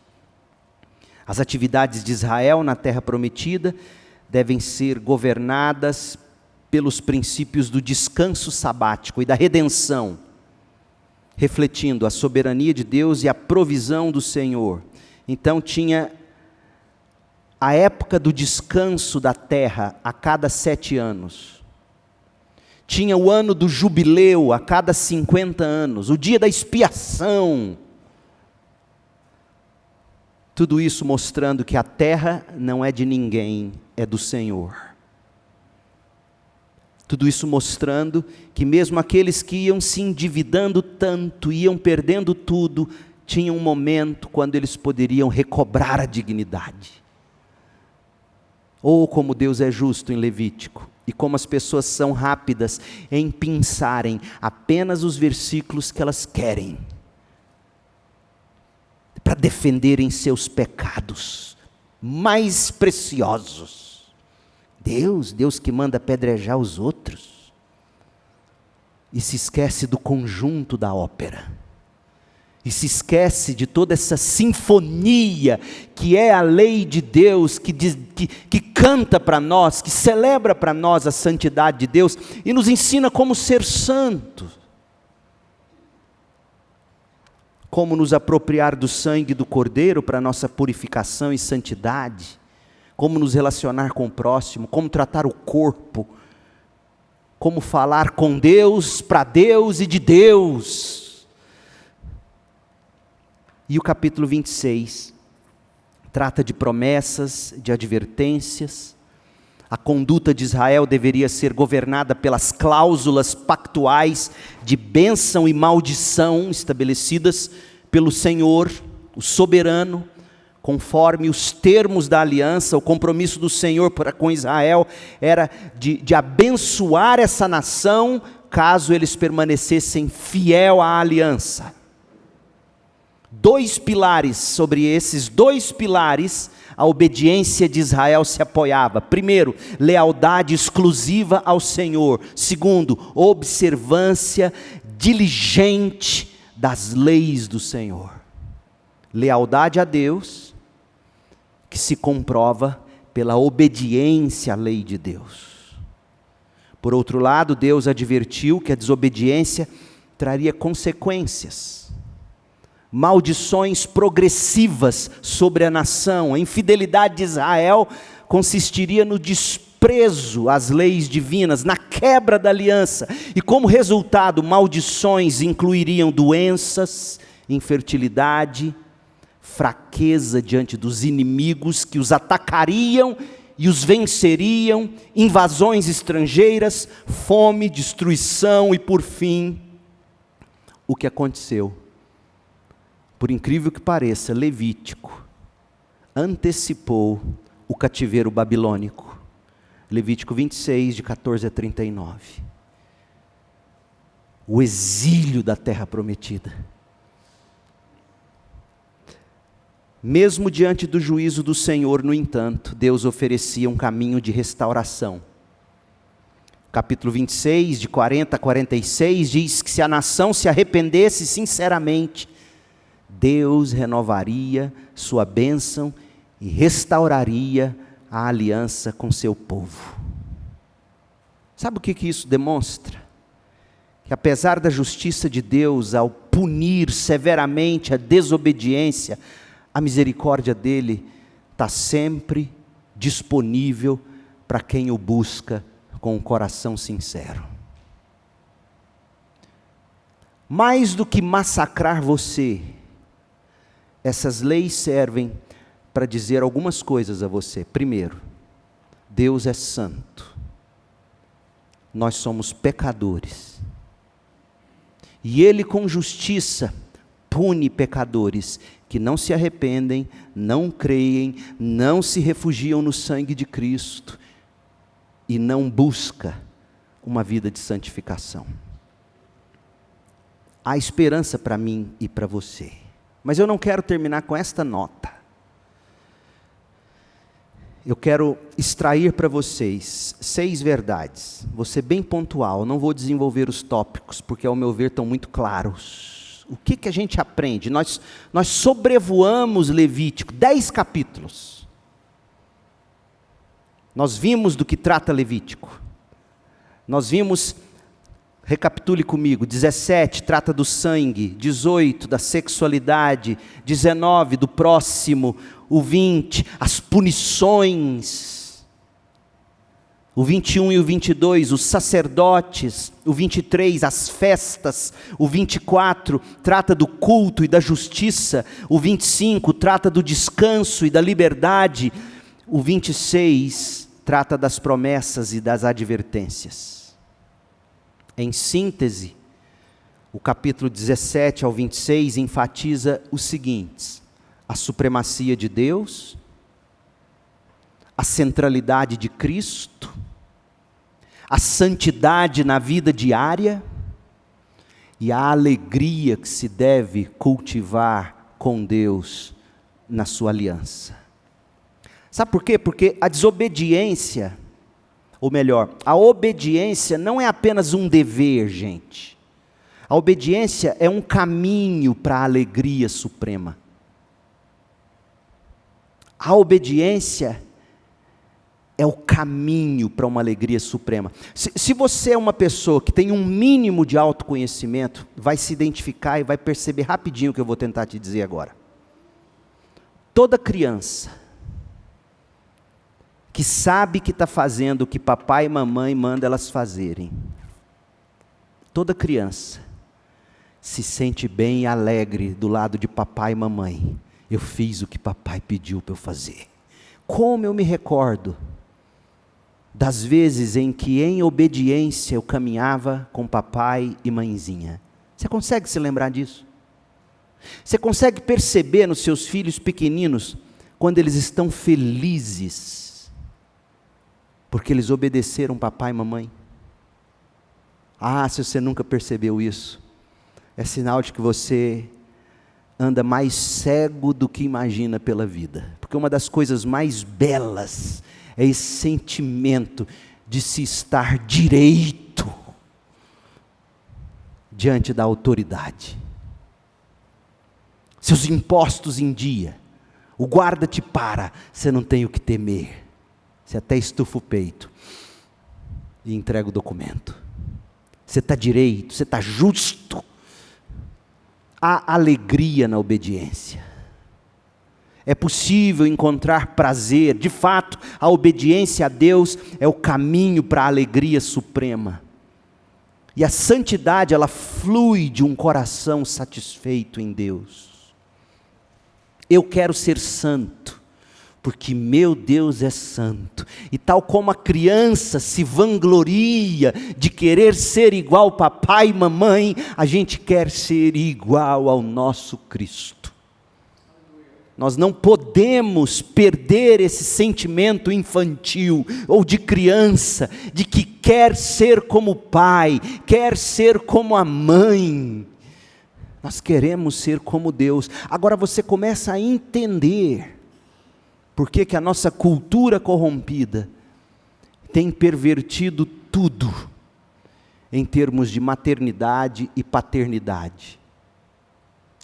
As atividades de Israel na terra prometida devem ser governadas pelos princípios do descanso sabático e da redenção, refletindo a soberania de Deus e a provisão do Senhor. Então tinha a época do descanso da terra a cada 7 anos. Tinha o ano do jubileu a cada 50 anos, o dia da expiação. Tudo isso mostrando que a terra não é de ninguém, é do Senhor. Tudo isso mostrando que mesmo aqueles que iam se endividando tanto, iam perdendo tudo, tinham um momento quando eles poderiam recobrar a dignidade. Ou como Deus é justo em Levítico, e como as pessoas são rápidas em pensarem apenas os versículos que elas querem, para defenderem seus pecados mais preciosos. Deus que manda apedrejar os outros, e se esquece do conjunto da ópera, e se esquece de toda essa sinfonia, que é a lei de Deus, que canta para nós, que celebra para nós a santidade de Deus, e nos ensina como ser santos. Como nos apropriar do sangue do Cordeiro para nossa purificação e santidade, como nos relacionar com o próximo, como tratar o corpo, como falar com Deus, para Deus e de Deus. E o capítulo 26 trata de promessas, de advertências. A conduta de Israel deveria ser governada pelas cláusulas pactuais de bênção e maldição estabelecidas pelo Senhor, o soberano, conforme os termos da aliança. O compromisso do Senhor para com Israel era de abençoar essa nação, caso eles permanecessem fiel à aliança. 2 pilares, sobre esses 2 pilares, a obediência de Israel se apoiava. Primeiro, lealdade exclusiva ao Senhor. Segundo, observância diligente das leis do Senhor. Lealdade a Deus, que se comprova pela obediência à lei de Deus. Por outro lado, Deus advertiu que a desobediência traria consequências. Maldições progressivas sobre a nação. A infidelidade de Israel consistiria no desprezo às leis divinas, na quebra da aliança. E como resultado, maldições incluiriam doenças, infertilidade, fraqueza diante dos inimigos que os atacariam e os venceriam, invasões estrangeiras, fome, destruição e, por fim, o que aconteceu. Por incrível que pareça, Levítico antecipou o cativeiro babilônico. Levítico 26, de 14 a 39. O exílio da terra prometida. Mesmo diante do juízo do Senhor, no entanto, Deus oferecia um caminho de restauração. Capítulo 26, de 40 a 46, diz que se a nação se arrependesse sinceramente, Deus renovaria sua bênção e restauraria a aliança com seu povo. Sabe o que isso demonstra? Que apesar da justiça de Deus ao punir severamente a desobediência, a misericórdia dele está sempre disponível para quem o busca com um coração sincero. Mais do que massacrar você, essas leis servem para dizer algumas coisas a você. Primeiro, Deus é santo. Nós somos pecadores. E Ele com justiça pune pecadores que não se arrependem, não creem, não se refugiam no sangue de Cristo e não busca uma vida de santificação. Há esperança para mim e para você. Mas eu não quero terminar com esta nota. Eu quero extrair para vocês 6 verdades. Vou ser bem pontual, não vou desenvolver os tópicos, porque ao meu ver estão muito claros. O que a gente aprende? Nós sobrevoamos Levítico, 10 capítulos. Nós vimos do que trata Levítico. Nós vimos, recapitule comigo, 17 trata do sangue, 18 da sexualidade, 19 do próximo, o 20, as punições, o 21 e o 22, os sacerdotes, o 23, as festas, o 24 trata do culto e da justiça, o 25 trata do descanso e da liberdade, o 26 trata das promessas e das advertências. Em síntese, o capítulo 17 ao 26 enfatiza os seguintes: a supremacia de Deus, a centralidade de Cristo, a santidade na vida diária e a alegria que se deve cultivar com Deus na sua aliança. Sabe por quê? Porque a desobediência, ou melhor, a obediência não é apenas um dever, gente. A obediência é um caminho para a alegria suprema. A obediência é o caminho para uma alegria suprema. Se você é uma pessoa que tem um mínimo de autoconhecimento, vai se identificar e vai perceber rapidinho o que eu vou tentar te dizer agora. Toda criança que sabe que está fazendo o que papai e mamãe mandam elas fazerem, toda criança se sente bem e alegre do lado de papai e mamãe. Eu fiz o que papai pediu para eu fazer. Como eu me recordo das vezes em que em obediência eu caminhava com papai e mãezinha. Você consegue se lembrar disso? Você consegue perceber nos seus filhos pequeninos quando eles estão felizes porque eles obedeceram papai e mamãe? Ah, se você nunca percebeu isso, é sinal de que você anda mais cego do que imagina pela vida. Porque uma das coisas mais belas é esse sentimento de se estar direito diante da autoridade. Seus impostos em dia, o guarda te para, você não tem o que temer. Você até estufa o peito e entrega o documento. Você está direito, você está justo. Há alegria na obediência. É possível encontrar prazer. De fato, a obediência a Deus é o caminho para a alegria suprema. E a santidade, ela flui de um coração satisfeito em Deus. Eu quero ser santo, porque meu Deus é santo. E tal como a criança se vangloria de querer ser igual ao papai e mamãe, a gente quer ser igual ao nosso Cristo. Nós não podemos perder esse sentimento infantil ou de criança, de que quer ser como o pai, quer ser como a mãe. Nós queremos ser como Deus. Agora você começa a entender por que a nossa cultura corrompida tem pervertido tudo em termos de maternidade e paternidade.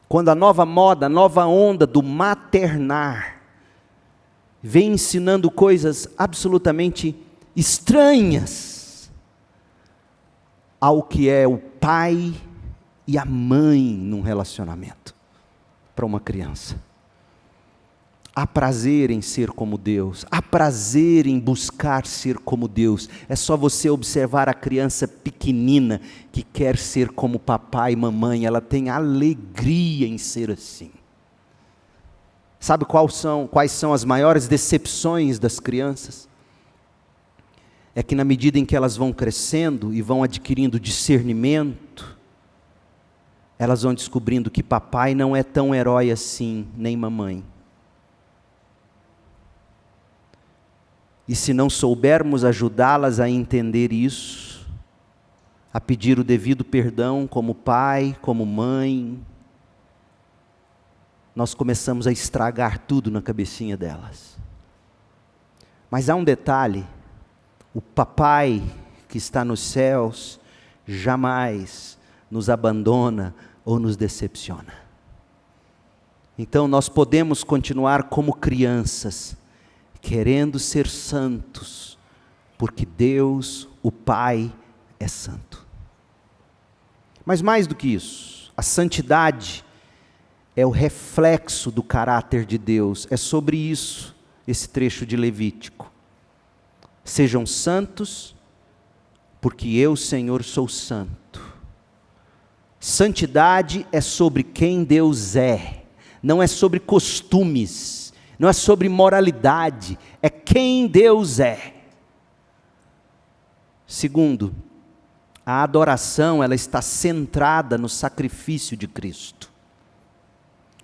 Quando a nova moda, a nova onda do maternar vem ensinando coisas absolutamente estranhas ao que é o pai e a mãe num relacionamento para uma criança. Há prazer em ser como Deus, há prazer em buscar ser como Deus. É só você observar a criança pequenina que quer ser como papai e mamãe, ela tem alegria em ser assim. Sabe quais são as maiores decepções das crianças? É que na medida em que elas vão crescendo e vão adquirindo discernimento, elas vão descobrindo que papai não é tão herói assim, nem mamãe. E se não soubermos ajudá-las a entender isso, a pedir o devido perdão como pai, como mãe, nós começamos a estragar tudo na cabecinha delas. Mas há um detalhe: o papai que está nos céus jamais nos abandona ou nos decepciona. Então nós podemos continuar como crianças, querendo ser santos, porque Deus, o Pai, é santo. Mas mais do que isso, a santidade é o reflexo do caráter de Deus. É sobre isso esse trecho de Levítico. Sejam santos, porque eu, Senhor, sou santo. Santidade é sobre quem Deus é, não é sobre costumes, não é sobre moralidade, é quem Deus é. Segundo, a adoração, ela está centrada no sacrifício de Cristo.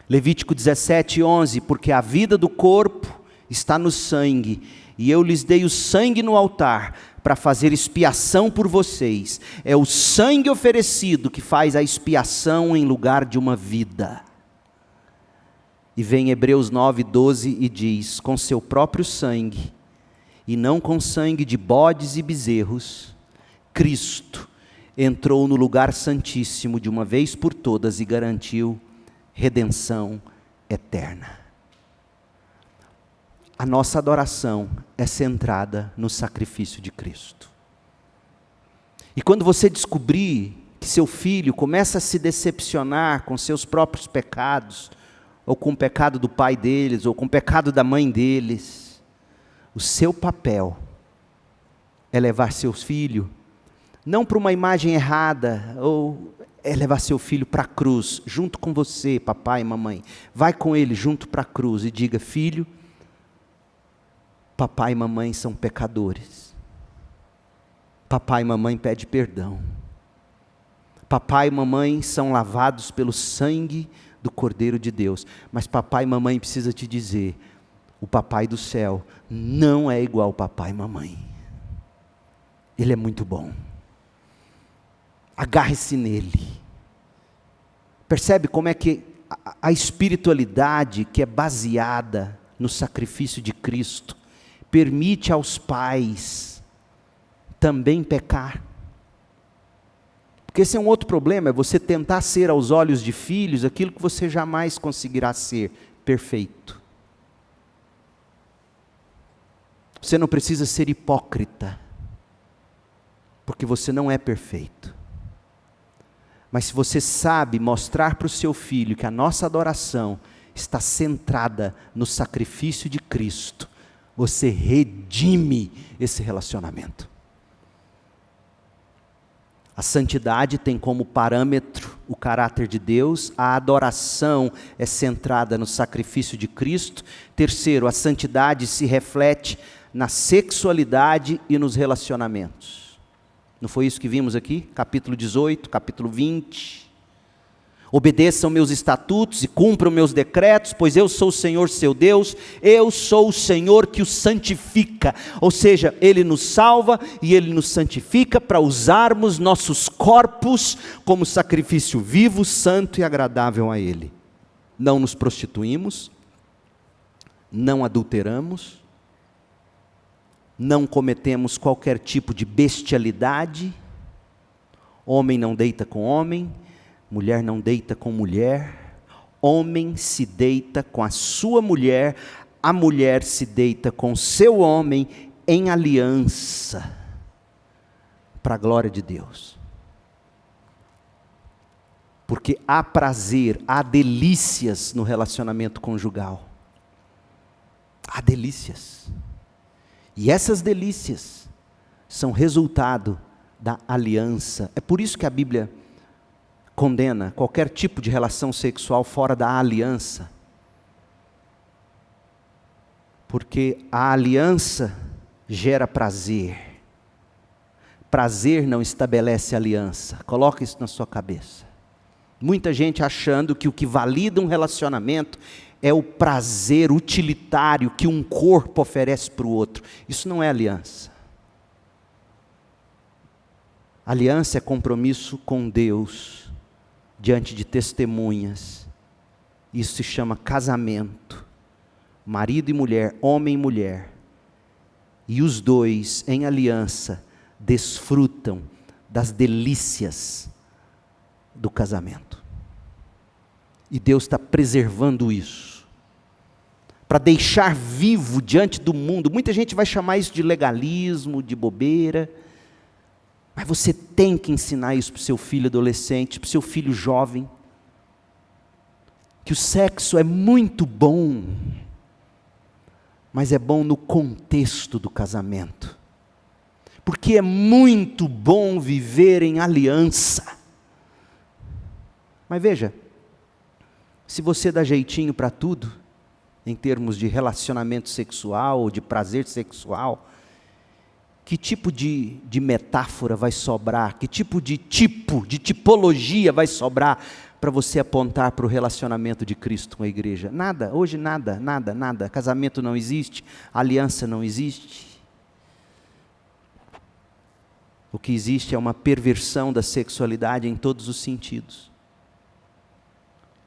Levítico 17:11, porque a vida do corpo está no sangue, e eu lhes dei o sangue no altar, para fazer expiação por vocês. É o sangue oferecido que faz a expiação em lugar de uma vida. E vem Hebreus 9:12 e diz: com seu próprio sangue, e não com sangue de bodes e bezerros, Cristo entrou no lugar santíssimo de uma vez por todas e garantiu redenção eterna. A nossa adoração é centrada no sacrifício de Cristo. E quando você descobrir que seu filho começa a se decepcionar com seus próprios pecados, ou com o pecado do pai deles, ou com o pecado da mãe deles, o seu papel é levar seu filho, não para uma imagem errada, ou é levar seu filho para a cruz, junto com você, papai e mamãe. Vai com ele junto para a cruz e diga: filho, papai e mamãe são pecadores. Papai e mamãe pedem perdão. Papai e mamãe são lavados pelo sangue do Cordeiro de Deus. Mas papai e mamãe precisa te dizer: o papai do céu não é igual ao papai e mamãe. Ele é muito bom. Agarre-se nele. Percebe como é que a espiritualidade que é baseada no sacrifício de Cristo permite aos pais também pecar? Porque esse é um outro problema, é você tentar ser aos olhos de filhos aquilo que você jamais conseguirá ser: perfeito. Você não precisa ser hipócrita, porque você não é perfeito. Mas se você sabe mostrar para o seu filho que a nossa adoração está centrada no sacrifício de Cristo, você redime esse relacionamento. A santidade tem como parâmetro o caráter de Deus. A adoração é centrada no sacrifício de Cristo. Terceiro, a santidade se reflete na sexualidade e nos relacionamentos. Não foi isso que vimos aqui? Capítulo 18, capítulo 20. Obedeçam meus estatutos e cumpram meus decretos, pois eu sou o Senhor seu Deus, eu sou o Senhor que os santifica. Ou seja, Ele nos salva e Ele nos santifica para usarmos nossos corpos como sacrifício vivo, santo e agradável a Ele. Não nos prostituímos, não adulteramos, não cometemos qualquer tipo de bestialidade, homem não deita com homem, mulher não deita com mulher, homem se deita com a sua mulher, a mulher se deita com seu homem em aliança, para a glória de Deus. Porque há prazer, há delícias no relacionamento conjugal. Há delícias. E essas delícias são resultado da aliança. É por isso que a Bíblia condena qualquer tipo de relação sexual fora da aliança. Porque a aliança gera prazer. Prazer não estabelece aliança. Coloca isso na sua cabeça. Muita gente achando que o que valida um relacionamento é o prazer utilitário que um corpo oferece para o outro. Isso não é aliança. Aliança é compromisso com Deus diante de testemunhas. Isso se chama casamento. Marido e mulher, homem e mulher. E os dois, em aliança, desfrutam das delícias do casamento. E Deus está preservando isso. Para deixar vivo diante do mundo. Muita gente vai chamar isso de legalismo, de bobeira. Mas você tem que ensinar isso para o seu filho adolescente, para o seu filho jovem. Que o sexo é muito bom. Mas é bom no contexto do casamento. Porque é muito bom viver em aliança. Mas veja, se você dá jeitinho para tudo, em termos de relacionamento sexual ou de prazer sexual, que tipo de metáfora vai sobrar? Que tipo de tipologia vai sobrar para você apontar para o relacionamento de Cristo com a igreja? Nada, hoje nada. Casamento não existe, aliança não existe. O que existe é uma perversão da sexualidade em todos os sentidos.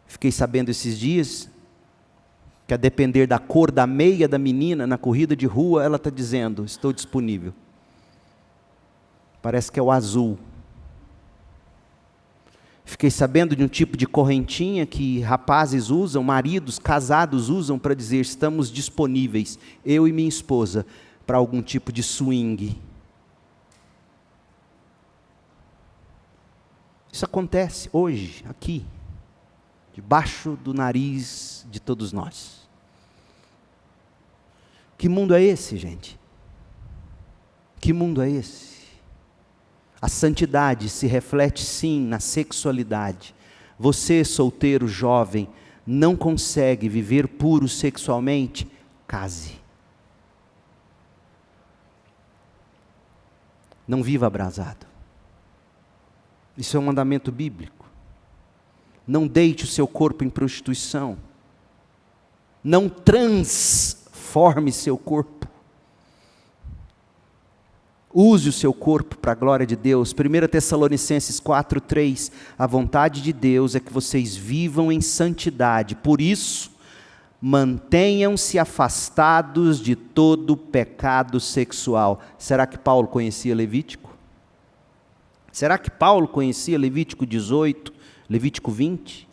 Fiquei sabendo esses dias que a depender da cor da meia da menina na corrida de rua, ela está dizendo, estou disponível. Parece que é o azul. Fiquei sabendo de um tipo de correntinha que rapazes usam, maridos casados usam para dizer, estamos disponíveis, eu e minha esposa, para algum tipo de swing. Isso acontece hoje, aqui, debaixo do nariz de todos nós. Que mundo é esse, gente? Que mundo é esse? A santidade se reflete sim na sexualidade. Você, solteiro, jovem, não consegue viver puro sexualmente? Case. Não viva abrasado. Isso é um mandamento bíblico. Não deite o seu corpo em prostituição. Não transforme seu corpo. Use o seu corpo para a glória de Deus. 1 Tessalonicenses 4:3. A vontade de Deus é que vocês vivam em santidade. Por isso, mantenham-se afastados de todo pecado sexual. Será que Paulo conhecia Levítico? Será que Paulo conhecia Levítico 18, Levítico 20?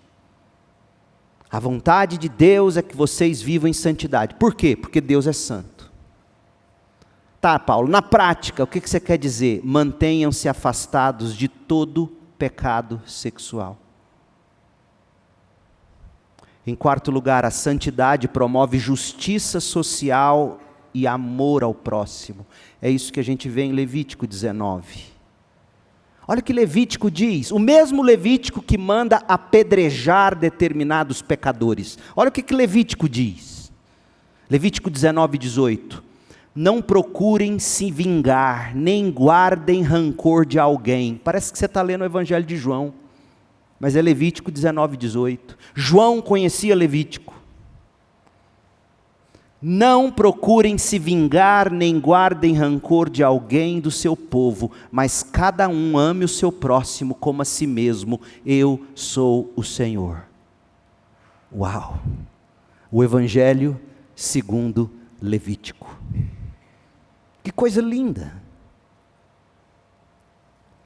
A vontade de Deus é que vocês vivam em santidade. Por quê? Porque Deus é santo. Tá, Paulo, na prática, o que você quer dizer? Mantenham-se afastados de todo pecado sexual. Em quarto lugar, a santidade promove justiça social e amor ao próximo. É isso que a gente vê em Levítico 19. Olha o que Levítico diz, o mesmo Levítico que manda apedrejar determinados pecadores. Olha o que Levítico diz. Levítico 19:18. Não procurem se vingar, nem guardem rancor de alguém. Parece que você está lendo o Evangelho de João, mas é Levítico 19:18. João conhecia Levítico. Não procurem se vingar, nem guardem rancor de alguém do seu povo, mas cada um ame o seu próximo como a si mesmo. Eu sou o Senhor. Uau! O Evangelho segundo Levítico. Que coisa linda!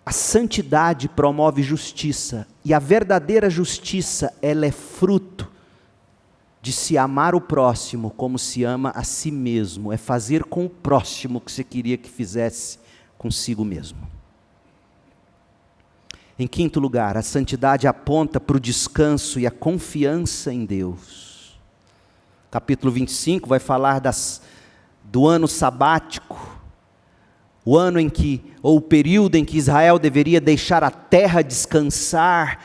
A santidade promove justiça, e a verdadeira justiça, ela é fruto de se amar o próximo como se ama a si mesmo, é fazer com o próximo o que você queria que fizesse consigo mesmo. Em quinto lugar, a santidade aponta para o descanso e a confiança em Deus. Capítulo 25 vai falar do ano sabático, o ano em que, ou o período em que Israel deveria deixar a terra descansar,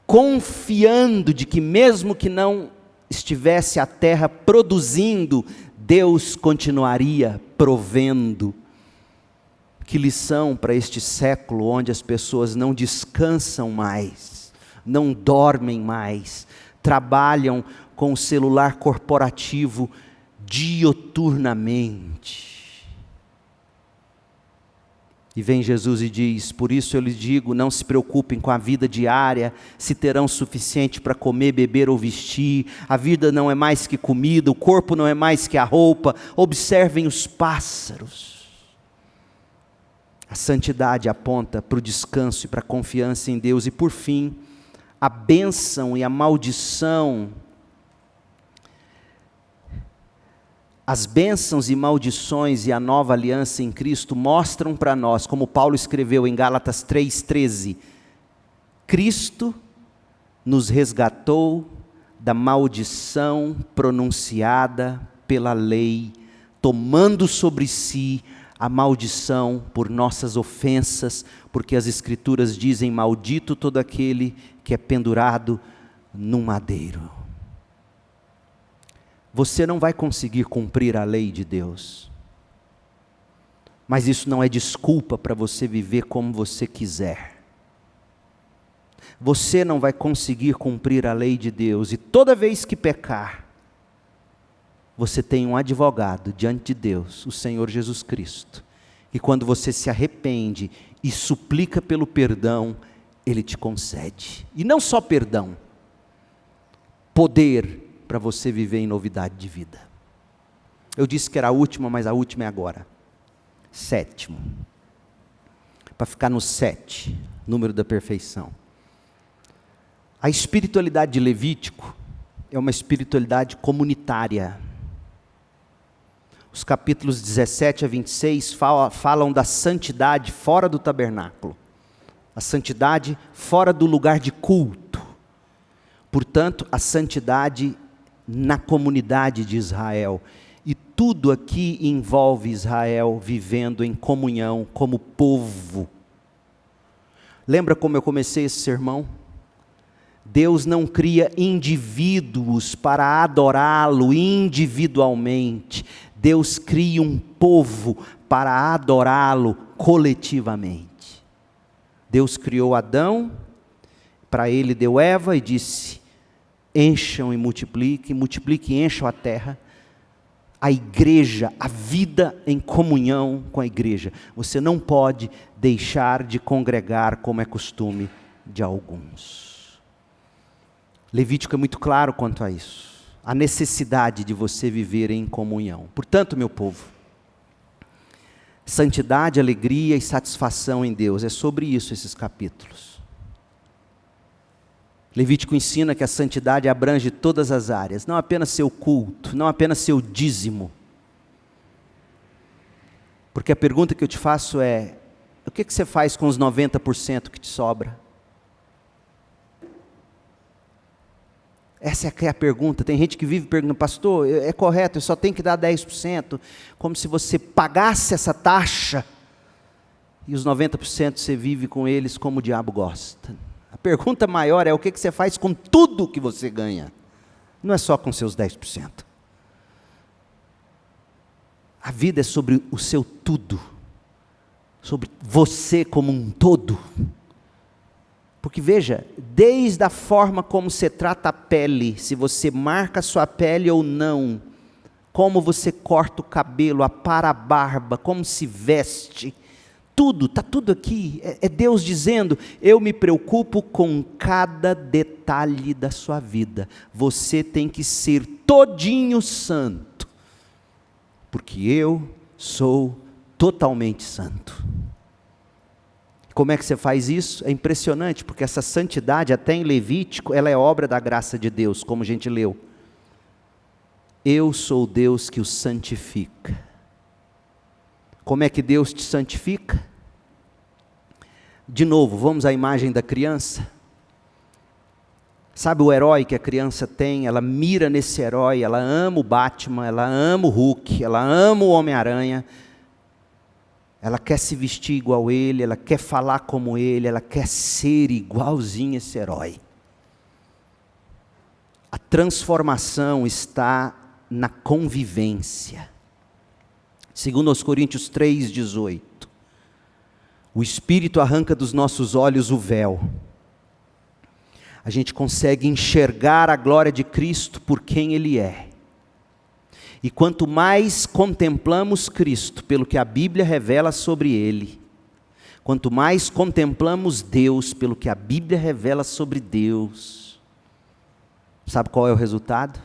confiando de que mesmo que não estivesse a terra produzindo, Deus continuaria provendo. Que lição para este século, onde as pessoas não descansam mais, não dormem mais, trabalham com o celular corporativo dioturnamente. E vem Jesus e diz, por isso eu lhes digo, não se preocupem com a vida diária, se terão suficiente para comer, beber ou vestir, a vida não é mais que comida, o corpo não é mais que a roupa, observem os pássaros. A santidade aponta para o descanso e para a confiança em Deus, e por fim, a bênção e a maldição. As bênçãos e maldições e a nova aliança em Cristo mostram para nós, como Paulo escreveu em Gálatas 3,13, Cristo nos resgatou da maldição pronunciada pela lei, tomando sobre si a maldição por nossas ofensas, porque as Escrituras dizem, maldito todo aquele que é pendurado num madeiro. Você não vai conseguir cumprir a lei de Deus, mas isso não é desculpa para você viver como você quiser. Você não vai conseguir cumprir a lei de Deus, e toda vez que pecar, você tem um advogado diante de Deus, o Senhor Jesus Cristo, e quando você se arrepende e suplica pelo perdão, Ele te concede, e não só perdão, poder para você viver em novidade de vida. Eu disse que era a última, mas a última é agora. Sétimo. Para ficar no 7, número da perfeição. A espiritualidade de Levítico é uma espiritualidade comunitária. Os capítulos 17 a 26 falam da santidade fora do tabernáculo. A santidade fora do lugar de culto. Portanto, a santidade na comunidade de Israel, e tudo aqui envolve Israel vivendo em comunhão como povo. Lembra como eu comecei esse sermão? Deus não cria indivíduos para adorá-lo individualmente, Deus cria um povo para adorá-lo coletivamente. Deus criou Adão, para ele deu Eva e disse, encham e multipliquem, multipliquem e encham a terra. A igreja, a vida em comunhão com a igreja. Você não pode deixar de congregar como é costume de alguns. Levítico é muito claro quanto a isso. A necessidade de você viver em comunhão. Portanto, meu povo, santidade, alegria e satisfação em Deus. É sobre isso esses capítulos. Levítico ensina que a santidade abrange todas as áreas, não apenas seu culto, não apenas seu dízimo. Porque a pergunta que eu te faço é, o que você faz com os 90% que te sobra? Essa é a pergunta. Tem gente que vive perguntando, pastor, é correto, eu só tenho que dar 10%, como se você pagasse essa taxa e os 90% você vive com eles como o diabo gosta. A pergunta maior é o que você faz com tudo que você ganha. Não é só com seus 10%. A vida é sobre o seu tudo, sobre você como um todo. Porque veja, desde a forma como você trata a pele, se você marca a sua pele ou não, como você corta o cabelo, apara a barba, como se veste, tudo, está tudo aqui. É Deus dizendo, eu me preocupo com cada detalhe da sua vida. Você tem que ser todinho santo, porque eu sou totalmente santo. Como é que você faz isso? É impressionante, porque essa santidade, até em Levítico, ela é obra da graça de Deus, como a gente leu. Eu sou o Deus que o santifica. Como é que Deus te santifica? De novo, vamos à imagem da criança. Sabe o herói que a criança tem? Ela mira nesse herói, ela ama o Batman, ela ama o Hulk, ela ama o Homem-Aranha. Ela quer se vestir igual ele, ela quer falar como ele, ela quer ser igualzinho esse herói. A transformação está na convivência. Segundo aos Coríntios 3:18, o Espírito arranca dos nossos olhos o véu. A gente consegue enxergar a glória de Cristo por quem Ele é. E quanto mais contemplamos Cristo pelo que a Bíblia revela sobre Ele, quanto mais contemplamos Deus pelo que a Bíblia revela sobre Deus, sabe qual é o resultado?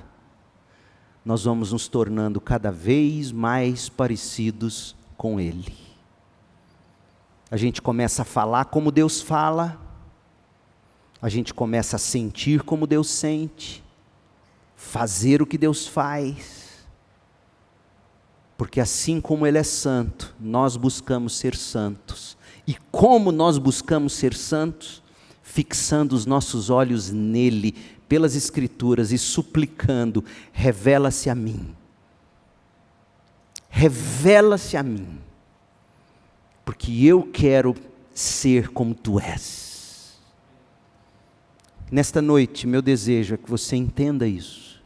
Nós vamos nos tornando cada vez mais parecidos com Ele. A gente começa a falar como Deus fala, a gente começa a sentir como Deus sente, fazer o que Deus faz, porque assim como Ele é santo, nós buscamos ser santos. E como nós buscamos ser santos? Fixando os nossos olhos nele, pelas Escrituras, e suplicando, revela-se a mim. Revela-se a mim, porque eu quero ser como Tu és. Nesta noite, meu desejo é que você entenda isso.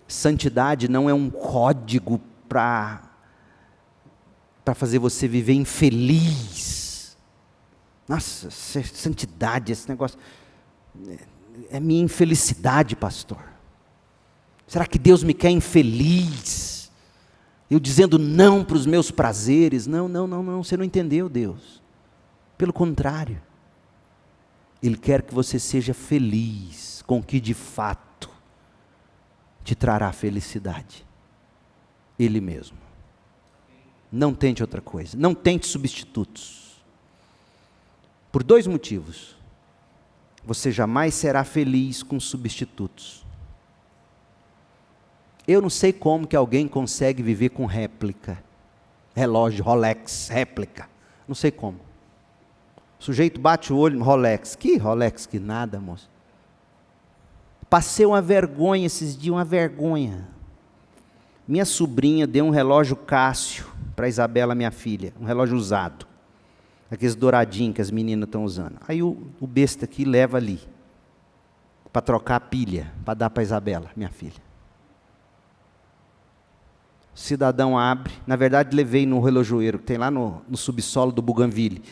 Santidade não é um código para fazer você viver infeliz. Nossa, santidade, esse negócio, é minha infelicidade, pastor. Será que Deus me quer infeliz? Eu dizendo não para os meus prazeres? Não, você não entendeu Deus. Pelo contrário, Ele quer que você seja feliz com o que de fato te trará felicidade. Ele mesmo. Não tente outra coisa, não tente substitutos. Por 2 motivos. Você jamais será feliz com substitutos. Eu não sei como que alguém consegue viver com réplica. Relógio, Rolex, réplica. Não sei como. O sujeito bate o olho no Rolex. Que Rolex que nada, moço. Passei uma vergonha esses dias, uma vergonha. Minha sobrinha deu um relógio Cássio para a Isabela, minha filha. Um relógio usado. Aqueles douradinhos que as meninas estão usando. Aí o besta aqui leva ali. Para trocar a pilha. Para dar para a Isabela, minha filha. O cidadão abre. Na verdade, levei no relojoeiro, que tem lá no subsolo do Bougainville.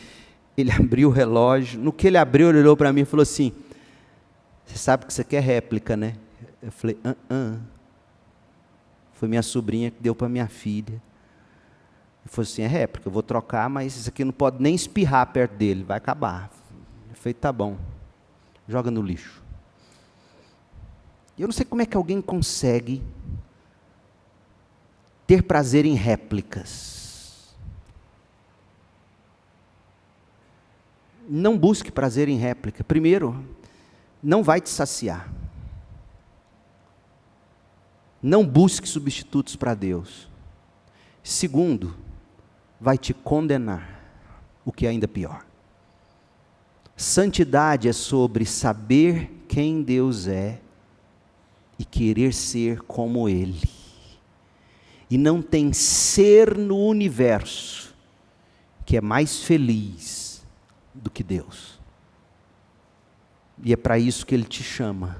Ele abriu o relógio. No que ele abriu, ele olhou para mim e falou assim: você sabe que isso aqui é réplica, né? Eu falei, Foi minha sobrinha que deu para minha filha. Ele falou assim, é réplica, eu vou trocar, mas isso aqui não pode nem espirrar perto dele, vai acabar. Eu falei, tá bom, joga no lixo. Eu não sei como é que alguém consegue ter prazer em réplicas. Não busque prazer em réplica. Primeiro, não vai te saciar. Não busque substitutos para Deus. Segundo, vai te condenar, o que é ainda pior. Santidade é sobre saber quem Deus é e querer ser como Ele. E não tem ser no universo que é mais feliz do que Deus. E é para isso que Ele te chama,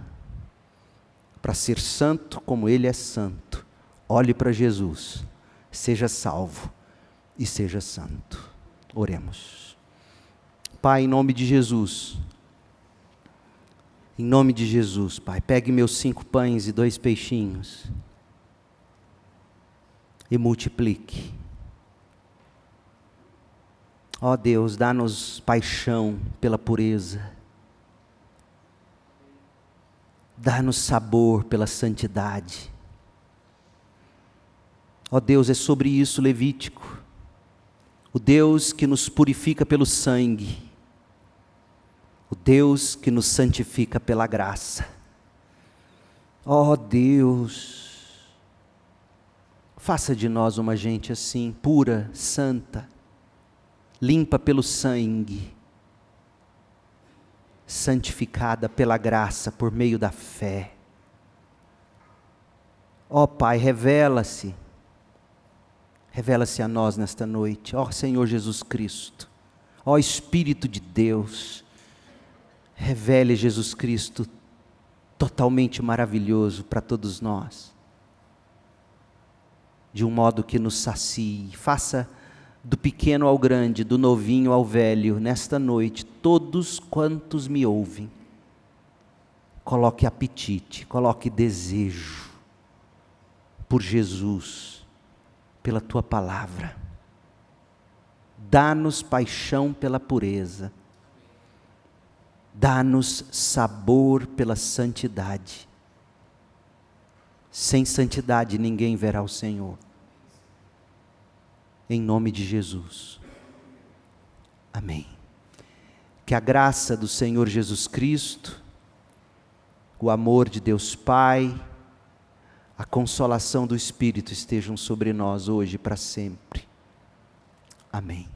para ser santo como Ele é santo. Olhe para Jesus, seja salvo e seja santo. Oremos. Pai, em nome de Jesus, Pai, pegue meus 5 pães e 2 peixinhos e multiplique. Ó Deus, dá-nos paixão pela pureza, dá-nos sabor pela santidade. Ó Deus, é sobre isso Levítico, o Deus que nos purifica pelo sangue, o Deus que nos santifica pela graça. Ó Deus, faça de nós uma gente assim, pura, santa, limpa pelo sangue, santificada pela graça, por meio da fé. Ó Pai, revela-se a nós nesta noite. Ó Senhor Jesus Cristo, ó Espírito de Deus, revele Jesus Cristo totalmente maravilhoso para todos nós, de um modo que nos sacie. Faça do pequeno ao grande, do novinho ao velho, nesta noite, todos quantos me ouvem, coloque apetite, coloque desejo por Jesus, pela Tua palavra. Dá-nos paixão pela pureza, dá-nos sabor pela santidade. Sem santidade ninguém verá o Senhor. Em nome de Jesus. Amém. Que a graça do Senhor Jesus Cristo, o amor de Deus Pai, a consolação do Espírito estejam sobre nós hoje e para sempre. Amém.